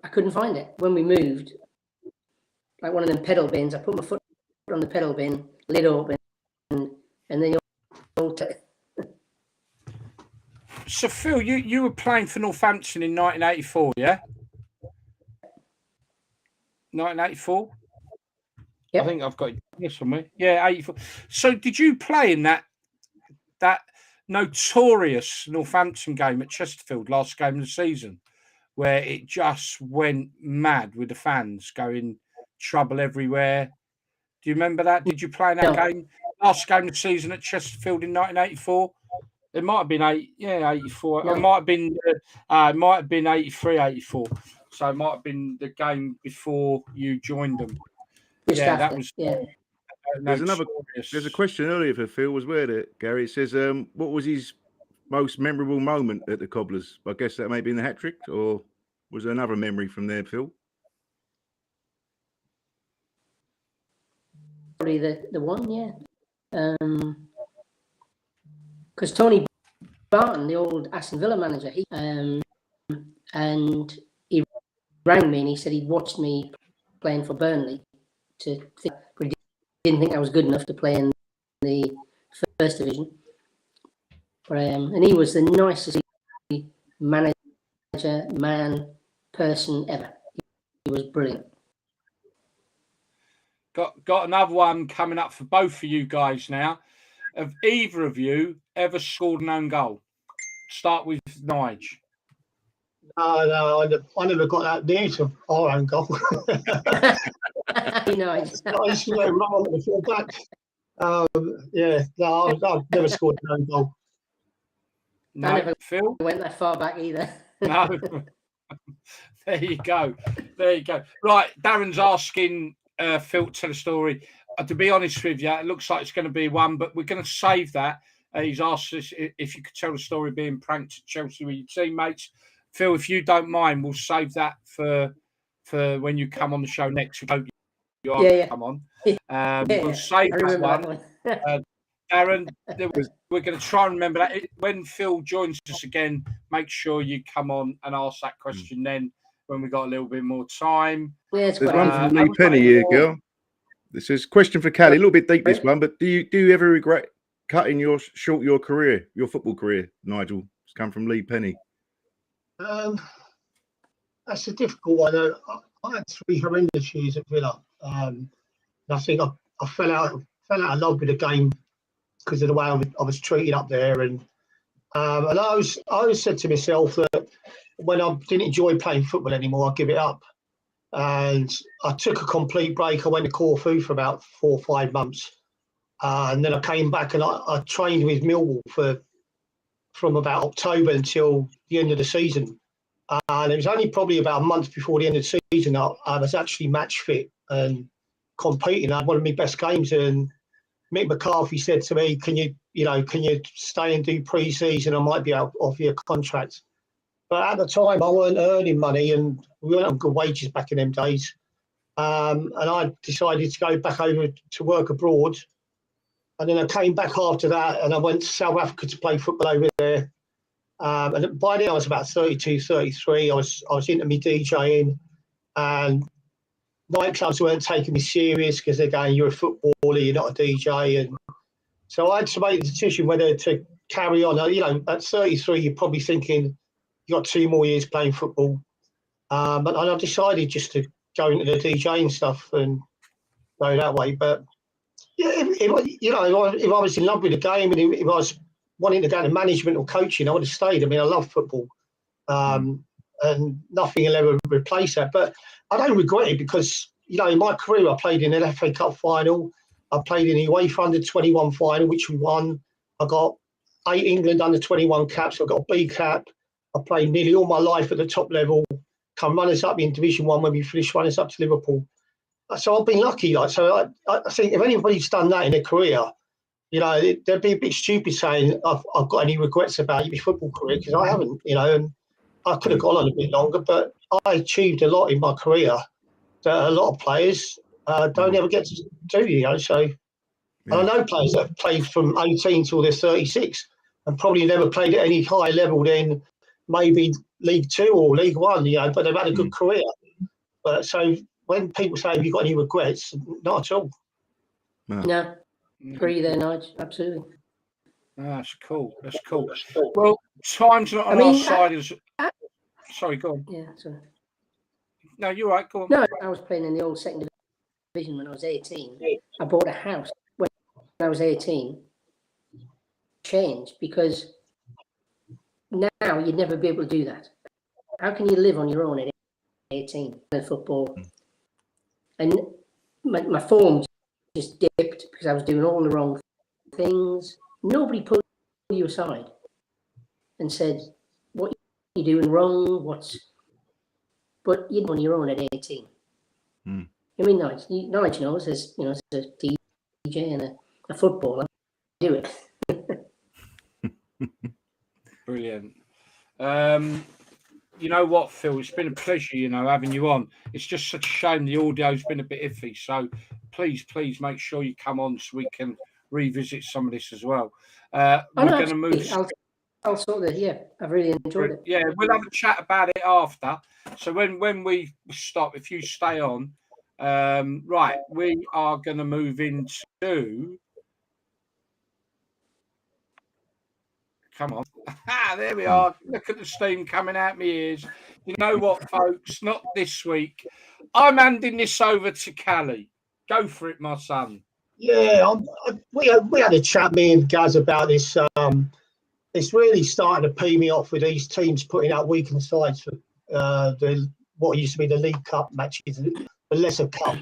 I couldn't find it when we moved. Like one of them pedal bins, I put my foot on the pedal bin, lid open, and then all. So Phil, you were playing for Northampton in 1984, yeah? 1984. Yep. I think I've got it somewhere. Yeah, 84. So did you play in that notorious Northampton game at Chesterfield, last game of the season, where it just went mad with the fans going trouble everywhere? Do you remember that? Did you play in that game? Last game of the season at Chesterfield in 1984? It might have been 84. No. It might have been 83, 84. So it might have been the game before you joined them. That was. Yeah. There's a question earlier for Phil as well, Gary. It says, what was his most memorable moment at the Cobblers? I guess that may be in the hat trick, or was there another memory from there, Phil? Probably the one, yeah. Because Tony Barton, the old Aston Villa manager, he rang me and he said he'd watched me playing for Burnley but he didn't think I was good enough to play in the first division. But and he was the nicest manager, person ever. He was brilliant. Got another one coming up for both of you guys now. Have either of you ever scored an own goal? Start with Nigel. No, I never got that near to our own goal. I used to run on the full back. I've never scored an own goal. No, I never Phil? went that far back either. No. There you go. Right, Darren's asking Phil to tell a story. To be honest with you, it looks like it's going to be one, but we're going to save that. He's asked us if you could tell the story of being pranked at Chelsea with your teammates. Phil, if you don't mind, we'll save that for when you come on the show next week. Come on. We'll save that one. Darren, we're going to try and remember that. When Phil joins us again, make sure you come on and ask that question then, when we got a little bit more time. Yeah, it's There's quite one from have Lee we Penny got here, any more? girl. This is question for Callie. A little bit deep, this one, but do you ever regret cutting your career, your football career, Nigel? It's come from Lee Penny. That's a difficult one. I had 3 horrendous years at Villa. I think I fell out of love with the game because of the way I was treated up there, and I always said to myself that when I didn't enjoy playing football anymore, I'd give it up. And I took a complete break. I went to Corfu for about 4 or 5 months, and then I came back and I trained with Millwall from about October until the end of the season. And it was only probably about a month before the end of the season I was actually match fit and competing. I had one of my best games, and Mick McCarthy said to me, "Can you stay and do pre-season? I might be able to offer you a contract." But at the time, I weren't earning money, and we weren't on good wages back in them days. And I decided to go back over to work abroad. And then I came back after that, and I went to South Africa to play football over there. And by then I was about 32, 33. I was into me DJing, and nightclubs weren't taking me serious because they're going, "You're a footballer, you're not a DJ." And so I had to make the decision whether to carry on. At 33, you're probably thinking you got 2 more years playing football. But I decided just to go into the DJing stuff and go that way. But yeah, if I was in love with the game and if I was wanting to go into management or coaching, I would have stayed. I mean, I love football, and nothing will ever replace that. But I don't regret it because, in my career, I played in an FA Cup final. I played in the UEFA Under-21 final, which we won. I got 8 England Under-21 caps. I got a B cap. I played nearly all my life at the top level. Come runners up in Division 1 when we finished runners up to Liverpool. So I've been lucky. So I think if anybody's done that in their career, they'd be a bit stupid saying I've got any regrets about your football career, because I haven't, and I could have gone on a bit longer, but I achieved a lot in my career that a lot of players don't ever get to do, so. And I know players that have played from 18 till they're 36 and probably never played at any higher level than maybe League 2 or League 1, but they've had a good career. But so when people say, "Have you got any regrets?" Not at all. No, agree there, Nigel. Absolutely. That's cool. Well, time's not on our side. Sorry, go on. Yeah, sorry. No, you're right. Go on. No, I was playing in the old second division when I was 18. I bought a house when I was 18. Changed because now you'd never be able to do that. How can you live on your own at 18 in football? And my form just dipped because I was doing all the wrong things. Nobody pulled you aside and said, "What are you doing wrong? But you're on your own at 18. I mean, Nigel knows, as a DJ and a footballer, do it. Brilliant. You know what, Phil? It's been a pleasure, having you on. It's just such a shame the audio's been a bit iffy. So please make sure you come on so we can revisit some of this as well. We're going to move. I'll sort that. Yeah, I've really enjoyed it. Yeah, we'll have a chat about it after. So when we stop, if you stay on, right, we are going to move into. Come on. There we are. Look at the steam coming out my ears. You know what, folks? Not this week. I'm handing this over to Callie. Go for it, my son. Yeah, we had a chat, me and Gaz, about this. It's really starting to pee me off with these teams putting out weakened sides for what used to be the League Cup matches, the Lesser Cup.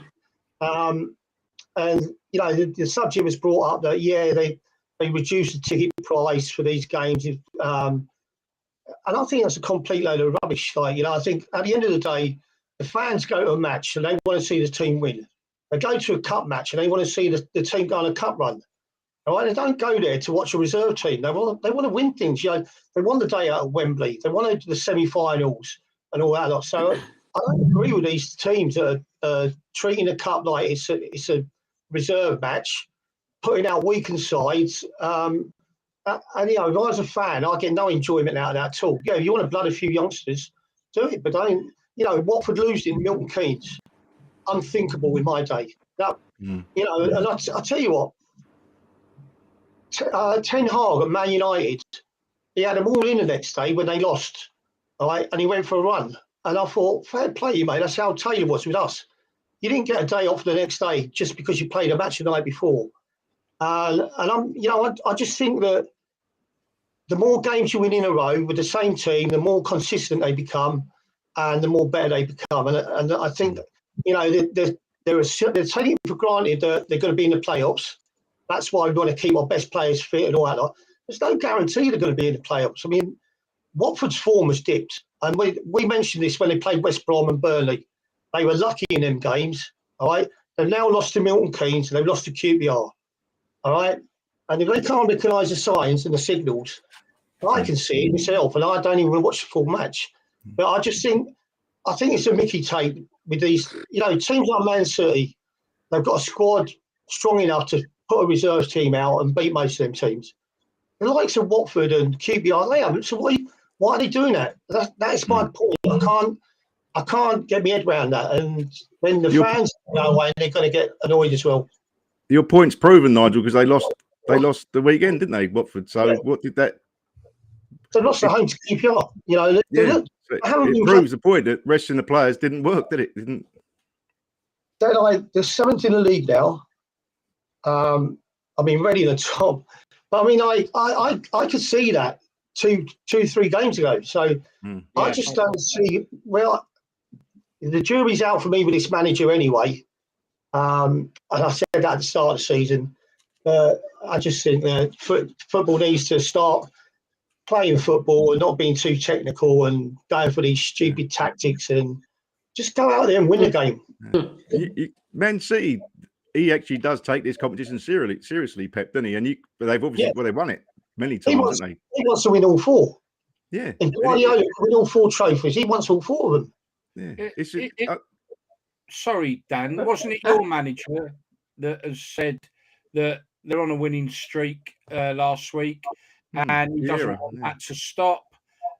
And, the subject was brought up that, they reduced the ticket price for these games. And I think that's a complete load of rubbish. I think at the end of the day, the fans go to a match and they want to see the team win. They go to a cup match and they want to see the team go on a cup run. All right? They don't go there to watch a reserve team. They want to win things. They won the day out of Wembley. They wanted the semi-finals and all that lot. So I don't agree with these teams that are treating the cup like it's a reserve match, putting out weakened sides. And if I was a fan, I get no enjoyment out of that at all. Yeah, if you want to blood a few youngsters, do it, but don't Watford losing Milton Keynes, unthinkable in my day. That, and I tell you what, Ten Hag at Man United, he had them all in the next day when they lost, all right, and he went for a run. And I thought, fair play, mate. That's how Taylor was with us. You didn't get a day off the next day just because you played a match the night before. And I just think that the more games you win in a row with the same team, the more consistent they become, and the more better they become. And I think they're taking it for granted that they're going to be in the playoffs. That's why we want to keep our best players fit and all that lot. There's no guarantee they're going to be in the playoffs. I mean, Watford's form has dipped, and we mentioned this when they played West Brom and Burnley. They were lucky in them games. All right, they've now lost to Milton Keynes and they've lost to QPR. All right, and if they can't recognise the signs and the signals, I can see it myself, and I don't even watch the full match. But I think it's a Mickey tape with these, teams like Man City. They've got a squad strong enough to put a reserves team out and beat most of them teams. The likes of Watford and QPR, they haven't. So why are they doing that? That's my point. I can't get my head around that. And when the fans go away, they're going to get annoyed as well. Your point's proven, Nigel, because they lost the weekend, didn't they, Watford? So what did that? They lost at home to QPR. It proves the point that resting the players didn't work, did it? They're seventh in the league now. Ready the top. But I mean, I could see that 3 games ago. So I just don't see. Well, the jury's out for me with this manager anyway. And I said that at the start of the season. I just think that football needs to start playing football and not being too technical and going for these stupid tactics and just go out there and win the game. Man City, he actually does take this competition seriously, Pep, doesn't he? And they've obviously they won it many times, haven't they? He wants to win all 4. Yeah. If Guardiola can win all 4 trophies, he wants all 4 of them. Yeah. Sorry, Dan, wasn't it your manager that has said that they're on a winning streak last week and he doesn't want that to stop,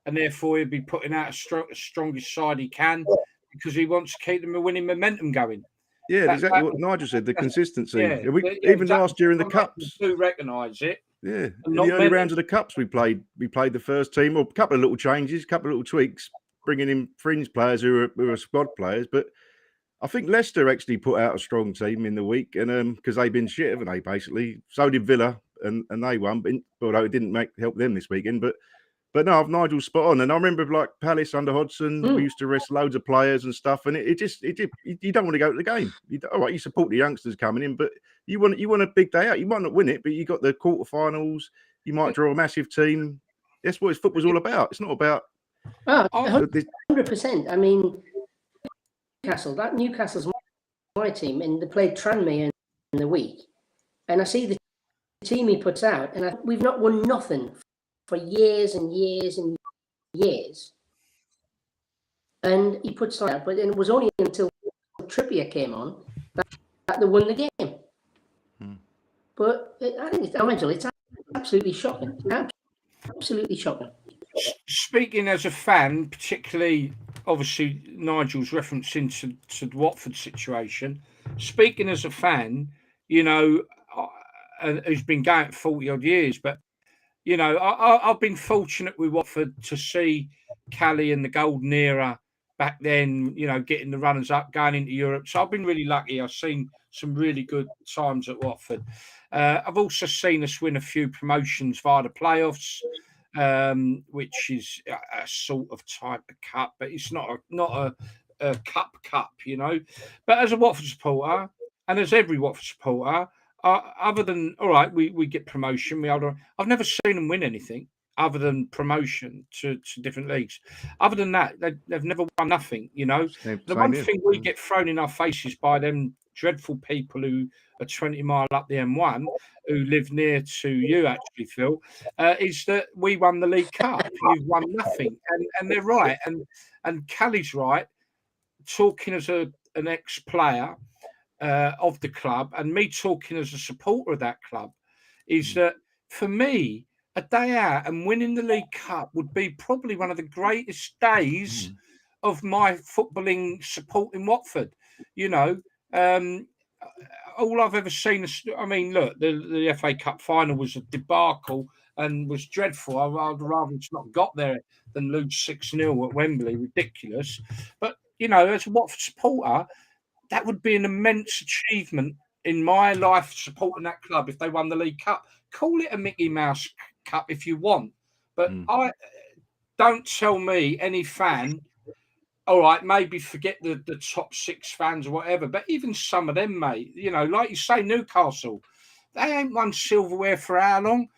and therefore he'll be putting out a strongest side he can because he wants to keep them a winning momentum going? Yeah, exactly what Nigel said, the consistency. Even last year in the Cups. Do recognise it. Yeah, in the early rounds of the Cups we played the first team, or a couple of little changes, a couple of little tweaks, bringing in fringe players who are squad players. But I think Leicester actually put out a strong team in the week, and because they've been shit, haven't they, basically? So did Villa, and they won, but although it didn't help them this weekend. But no, Nigel's spot on. And I remember like Palace under Hodgson, we used to rest loads of players and stuff. And you don't want to go to the game. All right, you support the youngsters coming in, but you want a big day out. You might not win it, but you got the quarterfinals. You might draw a massive team. That's what football's all about. It's not about 100%. I mean, Newcastle's my team, and they played Tranmere in the week. And I see the team he puts out, and we've not won nothing for years and years and years. And he puts that out, but it was only until Trippier came on that they won the game. But I think it's absolutely shocking. Absolutely shocking. Speaking as a fan, particularly, obviously, Nigel's referencing to the Watford situation. Speaking as a fan, who's been going 40-odd years, but I've been fortunate with Watford to see Cali and the golden era back then, getting the runners up, going into Europe. So I've been really lucky. I've seen some really good times at Watford. I've also seen us win a few promotions via the playoffs, which is a sort of type of cup, but it's not a cup, But as a Watford supporter, and as every Watford supporter, other than, all right, we get promotion. I've never seen them win anything other than promotion to different leagues. Other than that, they've never won nothing, The one thing we get thrown in our faces by them dreadful people who are 20 mile up the M1, who live near to you, actually, Phil, is that we won the League Cup. You've won nothing. And they're right. And Callie's right, talking as an ex-player, of the club, and me talking as a supporter of that club, is that for me, a day out and winning the League Cup would be probably one of the greatest days of my footballing support in Watford. You know, all I've ever seen is, I mean, look, the FA Cup final was a debacle and was dreadful. I'd rather it's not got there than lose 6-0 at Wembley. Ridiculous. But, you know, as a Watford supporter, that would be an immense achievement in my life supporting that club if they won the League Cup. Call it a Mickey Mouse Cup if you want. But I don't tell me any fan, all right, maybe forget the top 6 fans or whatever, but even some of them, mate, you know, like you say, Newcastle, they ain't won silverware for how long?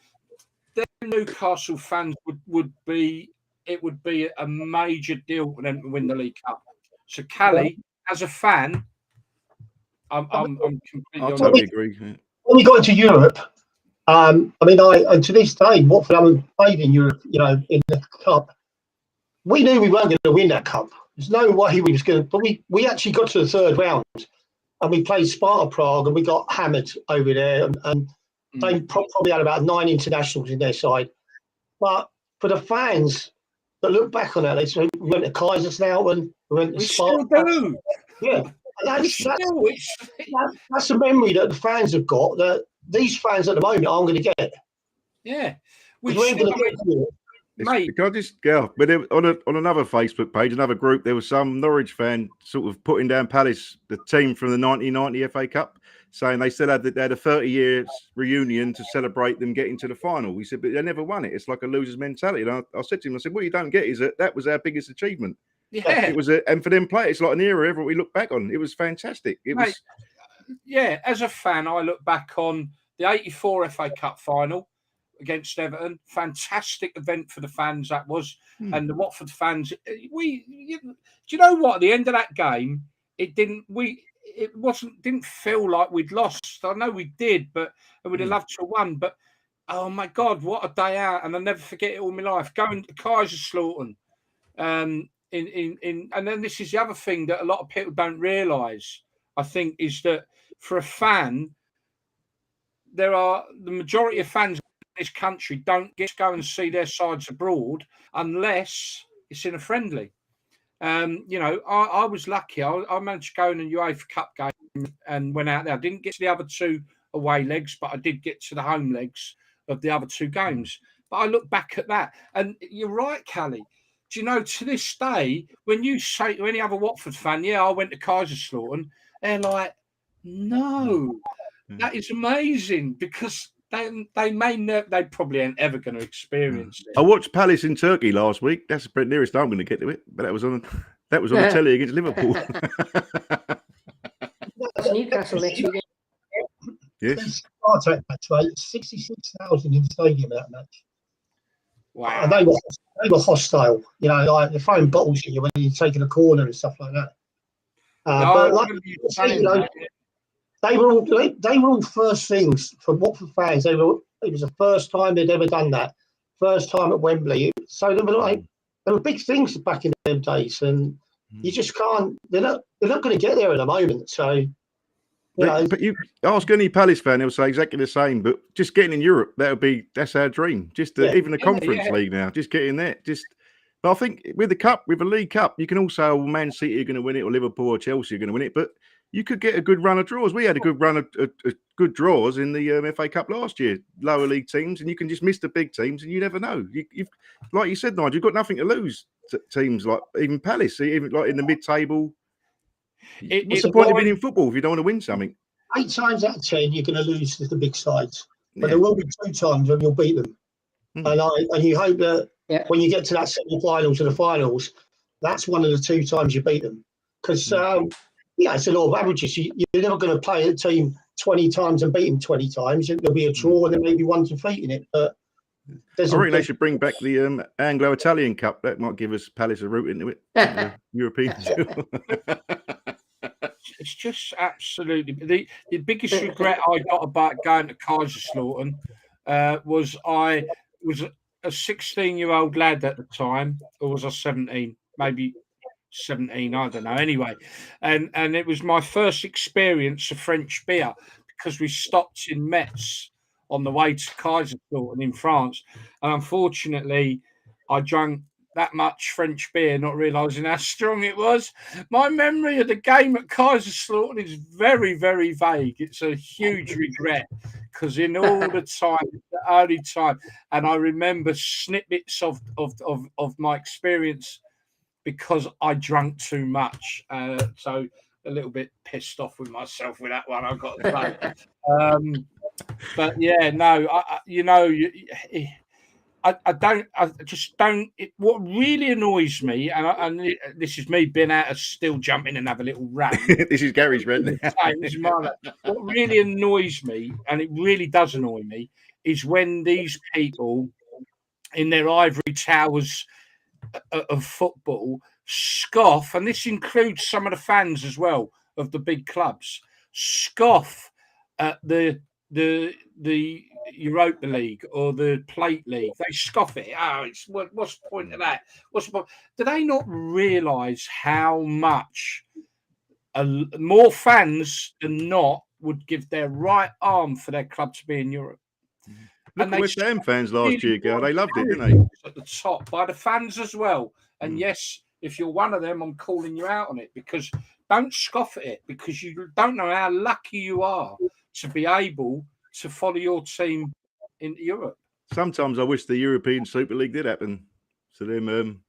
Their Newcastle fans would be a major deal for them to win the League Cup. So, Callie, as a fan, I'm completely I totally agree. Yeah. When we got into Europe, I mean, and to this day, Watford haven't played in Europe, you know, in the cup. We knew we weren't going to win that cup. There's no way we was going to, but we actually got to the 3rd round and we played Sparta Prague and we got hammered over there. And they probably had about 9 internationals in their side. But for the fans that look back on that, they say, we went to Kaiserslautern, we went to Sparta. Still do. Yeah. That's a memory that the fans have got that these fans at the moment aren't going to get. Yeah. We ain't going to get it. Mate. Can I just go? But on another Facebook page, another group, there was some Norwich fan sort of putting down Palace, the team from the 1990 FA Cup, saying they still had a 30 years reunion to celebrate them getting to the final. We said, but they never won it. It's like a loser's mentality. And I said to him, I said, what you don't get is that was our biggest achievement. Yeah, it was and for them players, it's like an era ever we look back on. It was fantastic. Yeah, as a fan, I look back on the '84 FA Cup final against Everton. Fantastic event for the fans that was, and the Watford fans. Do you know what? At the end of that game, didn't feel like we'd lost. I know we did, but we'd have loved to have won. But oh my God, what a day out! And I'll never forget it all my life. Going to Kaiserslautern. And then this is the other thing that a lot of people don't realise, I think, is that for a fan, the majority of fans in this country don't get to go and see their sides abroad unless it's in a friendly. You know, I was lucky. I managed to go in a UEFA Cup game and went out there. I didn't get to the other 2 away legs, but I did get to the home legs of the other 2 games. But I look back at that, and you're right, Callie. Do you know, to this day, when you say to any other Watford fan, yeah, I went to Kaiserslautern, they're like, no, that is amazing, because they probably ain't ever going to experience it. I watched Palace in Turkey last week. That's the nearest I'm going to get to it, but that was on the telly against Liverpool. Newcastle next week. Yes. Sparta match, right? 66,000 in the stadium that match. Wow. And they were hostile, you know, like they're throwing bottles at you when you're taking a corner and stuff like that. But like you know, they were all first things for Watford fans. It was the first time they'd ever done that. First time at Wembley. So there were big things back in them days, and you just can't. They're not going to get there at the moment. So. But you ask any Palace fan, they'll say exactly the same. But just getting in Europe, that's our dream. Just even the Conference League now, just getting there. But I think with the League Cup, you can also Man City are going to win it, or Liverpool or Chelsea are going to win it. But you could get a good run of draws. We had a good run of good draws in the FA Cup last year, lower league teams, and you can just miss the big teams, and you never know. You've like you said, Nigel, you've got nothing to lose. Teams like even Palace, even like in the mid-table. What's the point of being in football if you don't want to win something? 8 times out of 10, you're going to lose to the big sides, but there will be 2 times when you'll beat them. And you hope that when you get to that semi-finals or the finals, that's one of the 2 times you beat them. Because it's a law of averages. You're never going to play a team 20 times and beat them 20 times. There'll be a draw and there may be 1 defeat in it. But I reckon they should bring back the Anglo-Italian Cup. That might give us Palace a route into it. European. It's just absolutely the biggest regret I got about going to Kaiserslautern was I was a 16-year-old lad at the time, or was I 17? Maybe 17, I don't know. Anyway, and it was my first experience of French beer, because we stopped in Metz on the way to Kaiserslautern in France, and unfortunately, I drank that much French beer, not realising how strong it was. My memory of the game at Kaiserslautern is very, very vague. It's a huge regret because in all the time, the early time, and I remember snippets of my experience because I drank too much. So a little bit pissed off with myself with that one, I've got to say. But yeah, no, I just don't. What really annoys me, and this is me being out of still jumping and have a little rant. This is Gary's rant. What really annoys me, and it really does annoy me, is when these people in their ivory towers of football scoff, and this includes some of the fans as well of the big clubs, scoff at the Europa League or the Plate League. They scoff it. Oh, what's the point of that? What's the point? Do they not realise how much more fans than not would give their right arm for their club to be in Europe? Look at West Ham fans last year, girl. They loved it, didn't they? At the top by the fans as well. And yes, if you're one of them, I'm calling you out on it, because don't scoff at it, because you don't know how lucky you are to be able to follow your team in Europe. Sometimes I wish the European Super League did happen, so them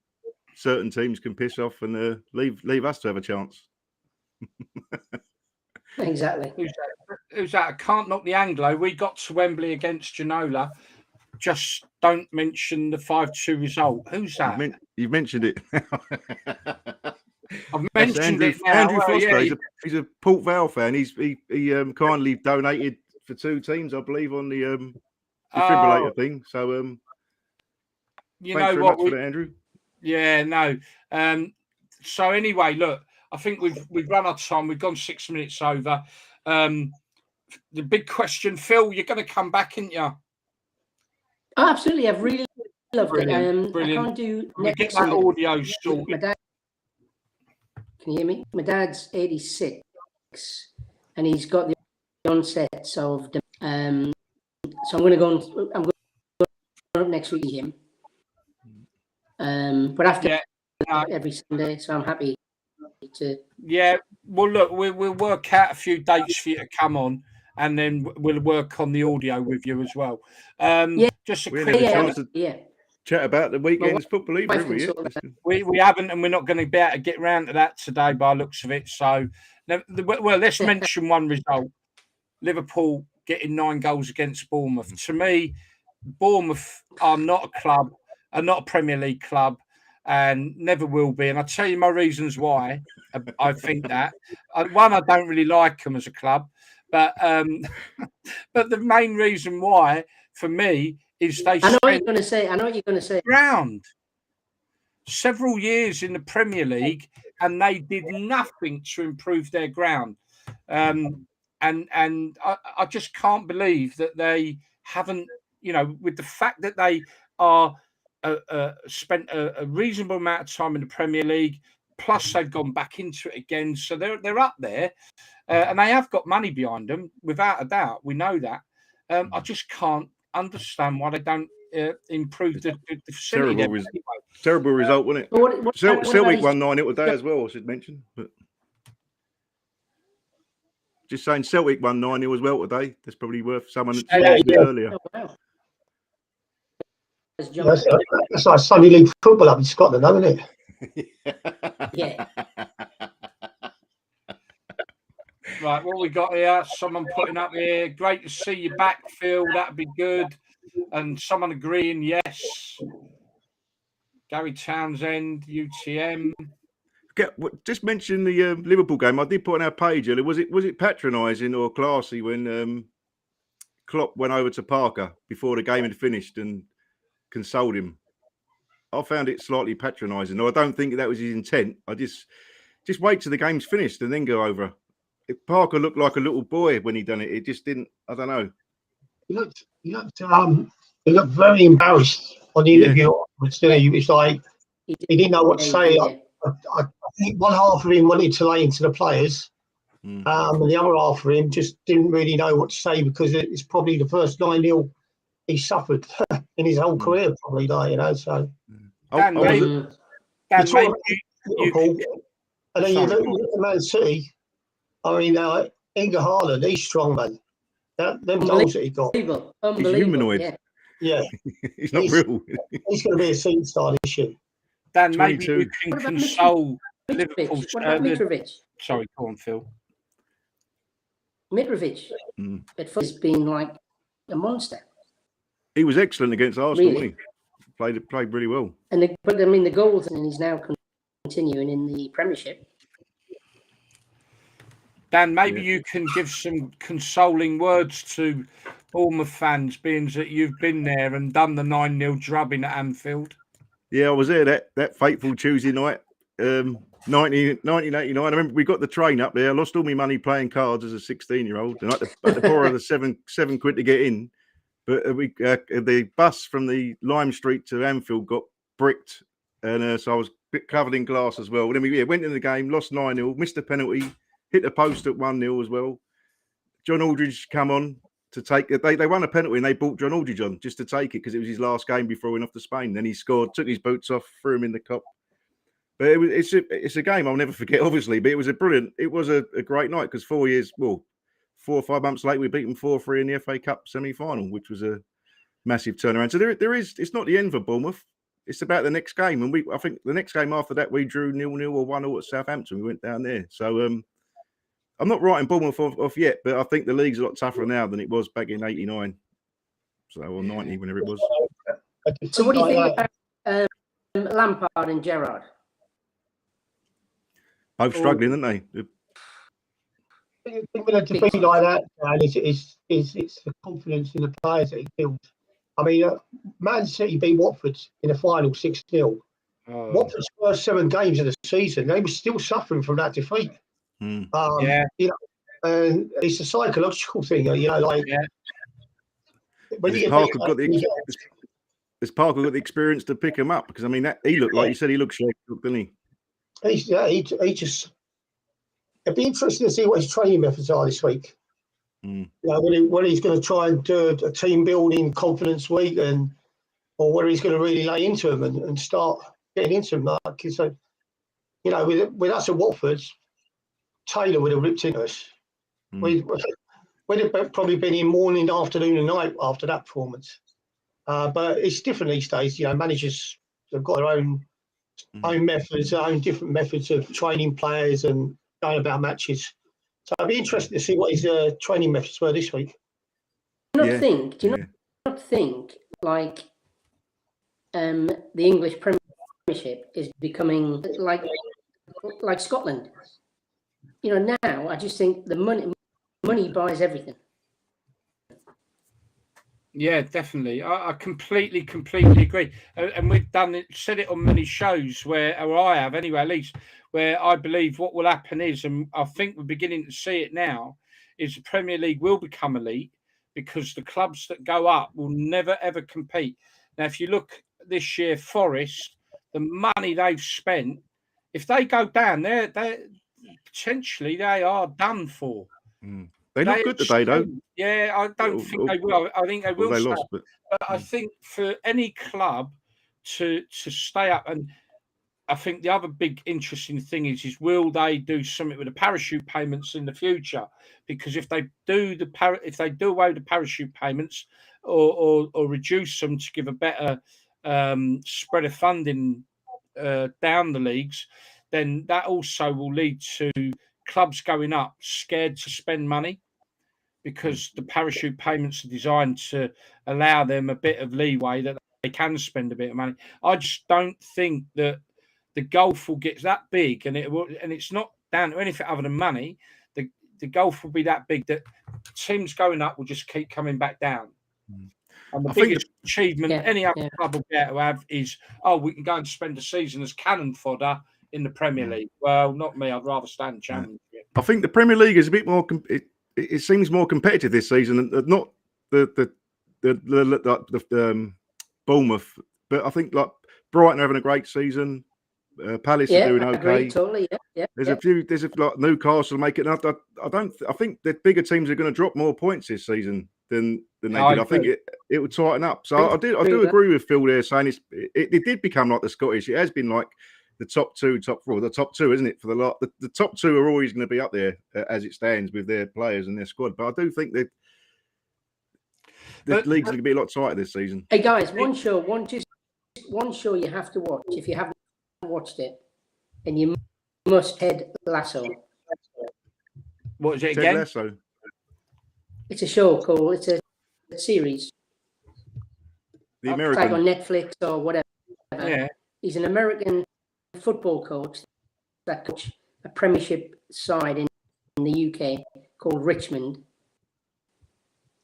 certain teams can piss off and leave us to have a chance. Exactly. Who's that? I can't knock the Anglo. We got to Wembley against Genola. Just don't mention the 5-2 result. Who's that? You've mentioned it. I've mentioned it now. Andrew Foster. He's a Port Vale fan. He kindly donated for 2 teams, I believe, on the defibrillator thing. So you thanks know very what, much for that, Andrew. Yeah, no. So anyway, look, I think we've run our time. We've gone 6 minutes over. The big question, Phil, you're going to come back, aren't you? Oh, absolutely. I've really loved it. Brilliant. I can't do next get that audio sorted. My dad, can you hear me? My dad's 86 and he's got the onsets of the so I'm going to go on. I'm going up next week with him. But after every Sunday, so I'm happy to. Yeah, well, look, we'll work out a few dates for you to come on, and then we'll work on the audio with you as well. Just a quick chat about the weekend's football league. We haven't, and we're not going to be able to get round to that today by the looks of it. So, well, let's mention one result: Liverpool getting 9 goals against Bournemouth. To me, Bournemouth are not a club, are not a Premier League club, and never will be. And I'll tell you my reasons why I think that. One, I don't really like them as a club, but the main reason why, for me, is they. I know what you're going to say. Ground several years in the Premier League, and they did nothing to improve their ground. And I just can't believe that they haven't, with the fact that they are spent a reasonable amount of time in the Premier League, plus they've gone back into it again. So they're up there, and they have got money behind them, without a doubt. We know that. I just can't understand why they don't improve the facility. Terrible result, wasn't it? Celtic won 9-0 today as well, I should mention. But just saying, Celtic won 9-0 as well today. That's probably worth someone earlier. Oh, wow. That's like Sunday League football up in Scotland, isn't it? Yeah. Right, what we got here? Someone putting up here. Great to see you back, Phil. That'd be good. And someone agreeing, yes. Gary Townsend, UTM. Just mention the Liverpool game. I did put on our page earlier. Was it patronising or classy when Klopp went over to Parker before the game had finished and consoled him? I found it slightly patronising. No, I don't think that was his intent. I just wait till the game's finished and then go over. If Parker looked like a little boy when he done it, it just didn't. I don't know. He looked very embarrassed on the interview. It's like he didn't know what to say. I think one half of him wanted to lay into the players, and the other half of him just didn't really know what to say, because it's probably the first 9-0 he suffered in his whole career, probably. So Dan, was maybe, it? Dan, You're maybe talking you Liverpool, and then you sorry. look at Man City. I mean, Inga Haaland, he's strong, man. Them goals that he got. Unbelievable. He's Unbelievable. humanoid. Yeah. Yeah, He's not He's- real. he's going to be a superstar this year. Dan, maybe 22. you can What about console Liverpool. What about Mitrovic? Sorry, go on, Phil. Mitrovic Mm. at first has been like a monster. He was excellent against Arsenal, Really? wasn't he? Played really well. But I mean, the goals, and he's now continuing in the Premiership. Dan, maybe you can give some consoling words to Bournemouth fans, being that you've been there and done the 9-0 drubbing at Anfield. Yeah, I was there that fateful Tuesday night, 1989. I remember we got the train up there. I lost all my money playing cards as a 16-year-old, and I had to borrow the seven quid to get in. But the bus from the Lime Street to Anfield got bricked, and so I was a bit covered in glass as well. Then we went in the game, lost 9-0, missed a penalty, hit the post at 1-0 as well. John Aldridge come on to take it. They won a penalty and they brought John Aldridge on just to take it because it was his last game before he went off to Spain. Then he scored, took his boots off, threw him in the cup. But it's a game I'll never forget, obviously. But it was a great night because 4 or 5 months later we beat them 4-3 in the FA Cup semi-final, which was a massive turnaround. So it's not the end for Bournemouth. It's about the next game, and I think the next game after that we drew 0-0 or 1-0 at Southampton. We went down there, so I'm not writing Bournemouth off yet, but I think the league's a lot tougher now than it was back in '89, or '90, whenever it was. So, what do you think about Lampard and Gerrard? Both struggling, aren't they? I think with a defeat like that, and it's the confidence in the players that he builds. I mean, Man City beat Watford in the final 6-0. Watford's first 7 games of the season, they were still suffering from that defeat. You know, and it's a psychological thing. You know, like when you Parker got the experience to pick him up because I mean he looked like you said he looked shaky, didn't he? He just. It'd be interesting to see what his training methods are this week. You know, whether he's going to try and do a team building confidence week, or whether he's going to really lay into them and start getting into them. Because you know, with us at Watford, Taylor would have ripped into us. We'd have probably been in morning, afternoon, and night after that performance. But it's different these days. You know, managers have got their own methods, their own different methods of training players and going about matches. So I'd be interested to see what his training methods were this week. Do you not think like the English Premiership is becoming like Scotland? You know, now I just think the money buys everything. Yeah, definitely. I completely agree. And we've said it on many shows or I have anyway, at least, where I believe what will happen is, and I think we're beginning to see it now, is the Premier League will become elite because the clubs that go up will never, ever compete. Now, if you look this year, Forest, the money they've spent, if they go down, they potentially they are done for. They look good today, though. Yeah, I don't think they will. I think they will. They lost, but I think for any club to stay up, and I think the other big interesting thing is will they do something with the parachute payments in the future? Because if they do away with the parachute payments or reduce them to give a better spread of funding down the leagues, then that also will lead to clubs going up scared to spend money because the parachute payments are designed to allow them a bit of leeway that they can spend a bit of money. I just don't think that the gulf will get that big, and it's not down to anything other than money. The gulf will be that big that teams going up will just keep coming back down. And the biggest achievement any other club will be able to have is, we can go and spend a season as cannon fodder in the Premier League. Well, not me. I'd rather stay in the Championship. I think the Premier League is a bit more. It seems more competitive this season, and not the Bournemouth, but I think like Brighton are having a great season. Palace are doing okay. Agree, totally. There's like Newcastle making. I think the bigger teams are going to drop more points this season than they did. I think it would tighten up. So I do agree with Phil there, saying it did become like the Scottish. It has been like the top two, isn't it? For the lot, the top two are always going to be up there as it stands with their players and their squad. But I do think that the league's going to be a lot tighter this season. Hey guys, one show you have to watch if you haven't watched it, and you must Ted Lasso. What is it Ted again? Lasso. It's a show called. It's a series. The It's American. like on Netflix or whatever. Yeah. He's an American football coach that coached a Premiership side in the UK called Richmond,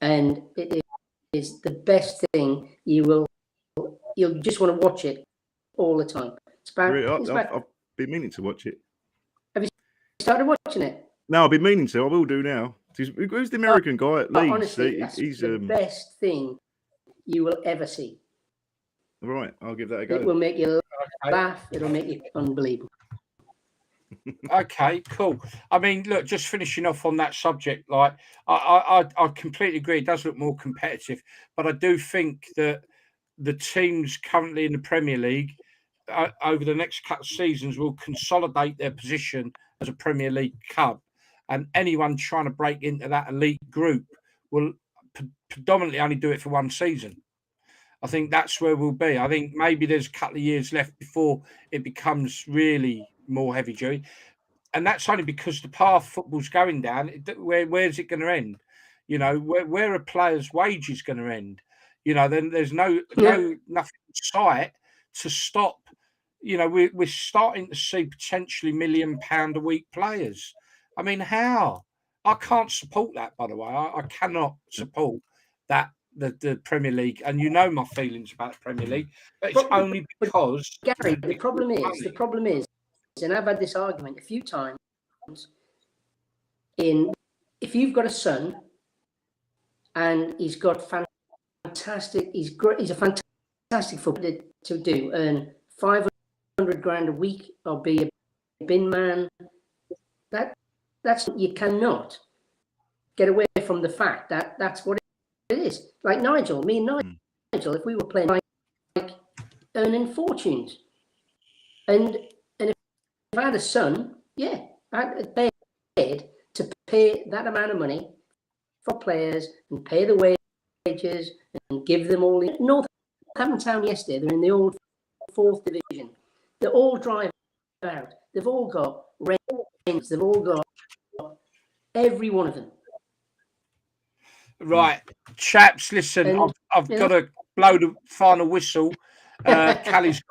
and it is the best thing. You'll just want to watch it all the time. I've been meaning to watch it. Have you started watching it? No, I've been meaning to. I will do now. Who's the American guy at Leeds? Honestly, he's the best thing you will ever see. Right, I'll give that a go. It will make you laugh. It'll make you unbelievable. Okay, cool. I mean, look, just finishing off on that subject, like I completely agree. It does look more competitive, but I do think that the teams currently in the Premier League over the next couple of seasons will consolidate their position as a Premier League club, and anyone trying to break into that elite group will predominantly only do it for one season. I think that's where we'll be. I think maybe there's a couple of years left before it becomes really more heavy duty, and that's only because the path football's going down. Where's it going to end? You know, where are players' wages going to end? You know, then there's nothing in sight to stop. You know, we're starting to see potentially £1 million a week players. I mean, how? I can't support that, by the way. I cannot support that. The Premier League, and you know my feelings about the Premier League, but it's only because Gary, the problem is, and I've had this argument a few times. If you've got a son and he's got fantastic, he's a fantastic footballer to do, earn 500 grand a week or be a bin man, that's you cannot get away from the fact that that's what it is. Like Nigel, me and Nigel, if we were playing like earning fortunes, and if I had a son, I'd paid to pay that amount of money for players and pay the wages and give them all. Northampton Town yesterday, they're in the old 4th division. They all drive out. They've all got rents. They've all got every one of them. Right, chaps, listen, I've got to blow the final whistle. Callie's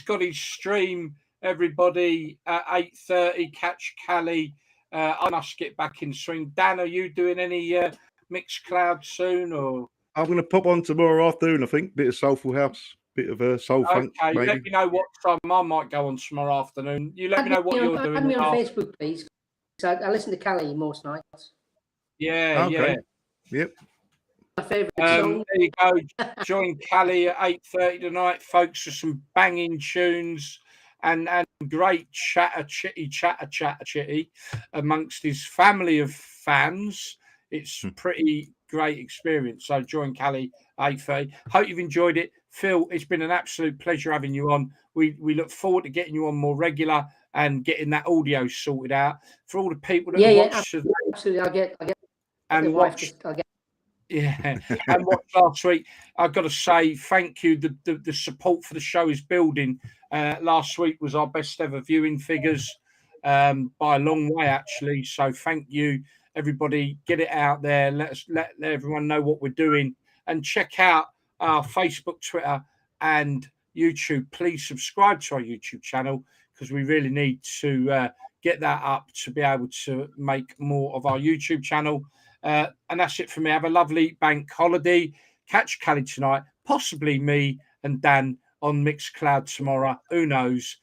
got his stream, everybody, at 8:30. Catch Callie. I must get back in swing. Dan, are you doing any mixed cloud soon? Or I'm going to pop on tomorrow afternoon, I think. Bit of Soulful House, bit of soul funk. Okay, maybe. let me know what time I might go on tomorrow afternoon. You let me know what you're doing. Add me on Facebook, please. So I listen to Callie most nights. Yeah, okay. Yep. My favourite song. There you go. Join Callie at 8:30 tonight, folks, for some banging tunes and great chitty amongst his family of fans. It's a pretty great experience. So join Callie at 8:30. Hope you've enjoyed it. Phil, it's been an absolute pleasure having you on. We look forward to getting you on more regular and getting that audio sorted out for all the people that watch. Absolutely. I'll get and watch. And watch last week. I've got to say thank you. The support for the show is building. Last week was our best ever viewing figures by a long way, actually. So thank you, everybody. Get it out there. Let everyone know what we're doing, and check out our Facebook, Twitter, and YouTube. Please subscribe to our YouTube channel because we really need to get that up to be able to make more of our YouTube channel. And that's it for me. Have a lovely bank holiday. Catch Callie tonight, possibly me and Dan on Mixcloud tomorrow. Who knows?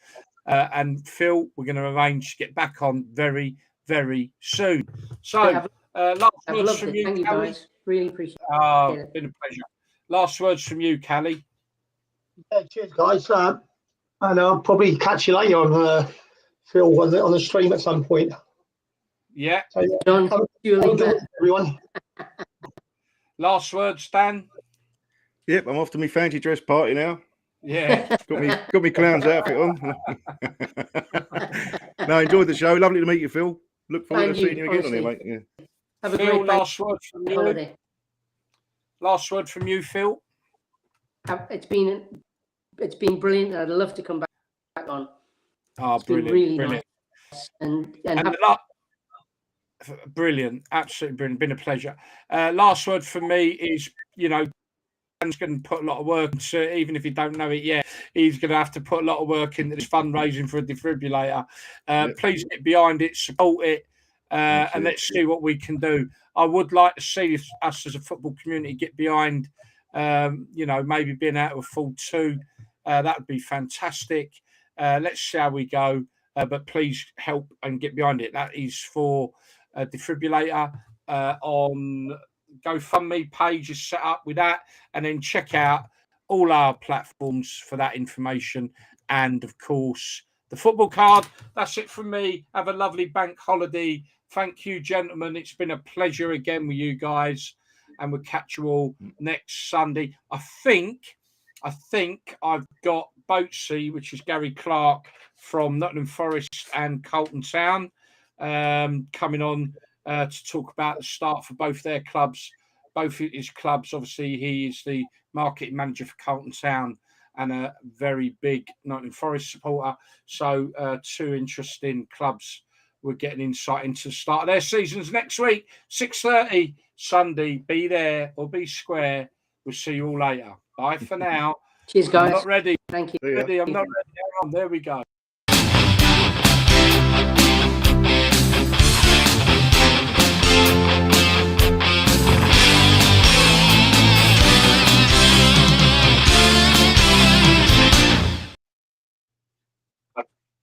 And Phil, we're going to arrange to get back on very, very soon. So, last words from you, Thank Callie. you guys. Really appreciate it. It's been a pleasure. Last words from you, Callie. Yeah, cheers, guys. And I'll probably catch you later on Phil on the stream at some point. Yeah. So, everyone. Last words, Dan. Yep, I'm off to my fancy dress party now. Yeah. Got me clown's outfit on. No, enjoyed the show. Lovely to meet you, Phil. Look forward to seeing you again on here, mate. Yeah. Have a Phil, great last word from you. holiday. Last word from you, Phil. It's been brilliant. I'd love to come back on. Oh, It's been brilliant, really brilliant. nice. And brilliant, absolutely brilliant. Been a pleasure. Last word from me is, Dan's going to put a lot of work into it, even if you don't know it yet. He's going to have to put a lot of work into this fundraising for a defibrillator. Please get behind it, support it, and let's see what we can do. I would like to see us as a football community get behind, maybe being out of a full 2. That would be fantastic. Let's see how we go. But please help and get behind it. That is for a defibrillator on GoFundMe page is set up with that, and then check out all our platforms for that information. And of course, the football card. That's it from me. Have a lovely bank holiday. Thank you, gentlemen. It's been a pleasure again with you guys, and we'll catch you all next Sunday. I think I've got Boatsy, which is Gary Clark from Nottingham Forest and Colton Town, coming on to talk about the start for both their clubs, both his clubs. Obviously, he is the marketing manager for Colton Town and a very big Nottingham Forest supporter. So 2 interesting clubs. We're getting insight into the start of their seasons next week, 6:30 Sunday. Be there or be square. We'll see you all later. Bye for now. Cheers, guys. I'm not ready. Thank you. I'm not ready. There we go.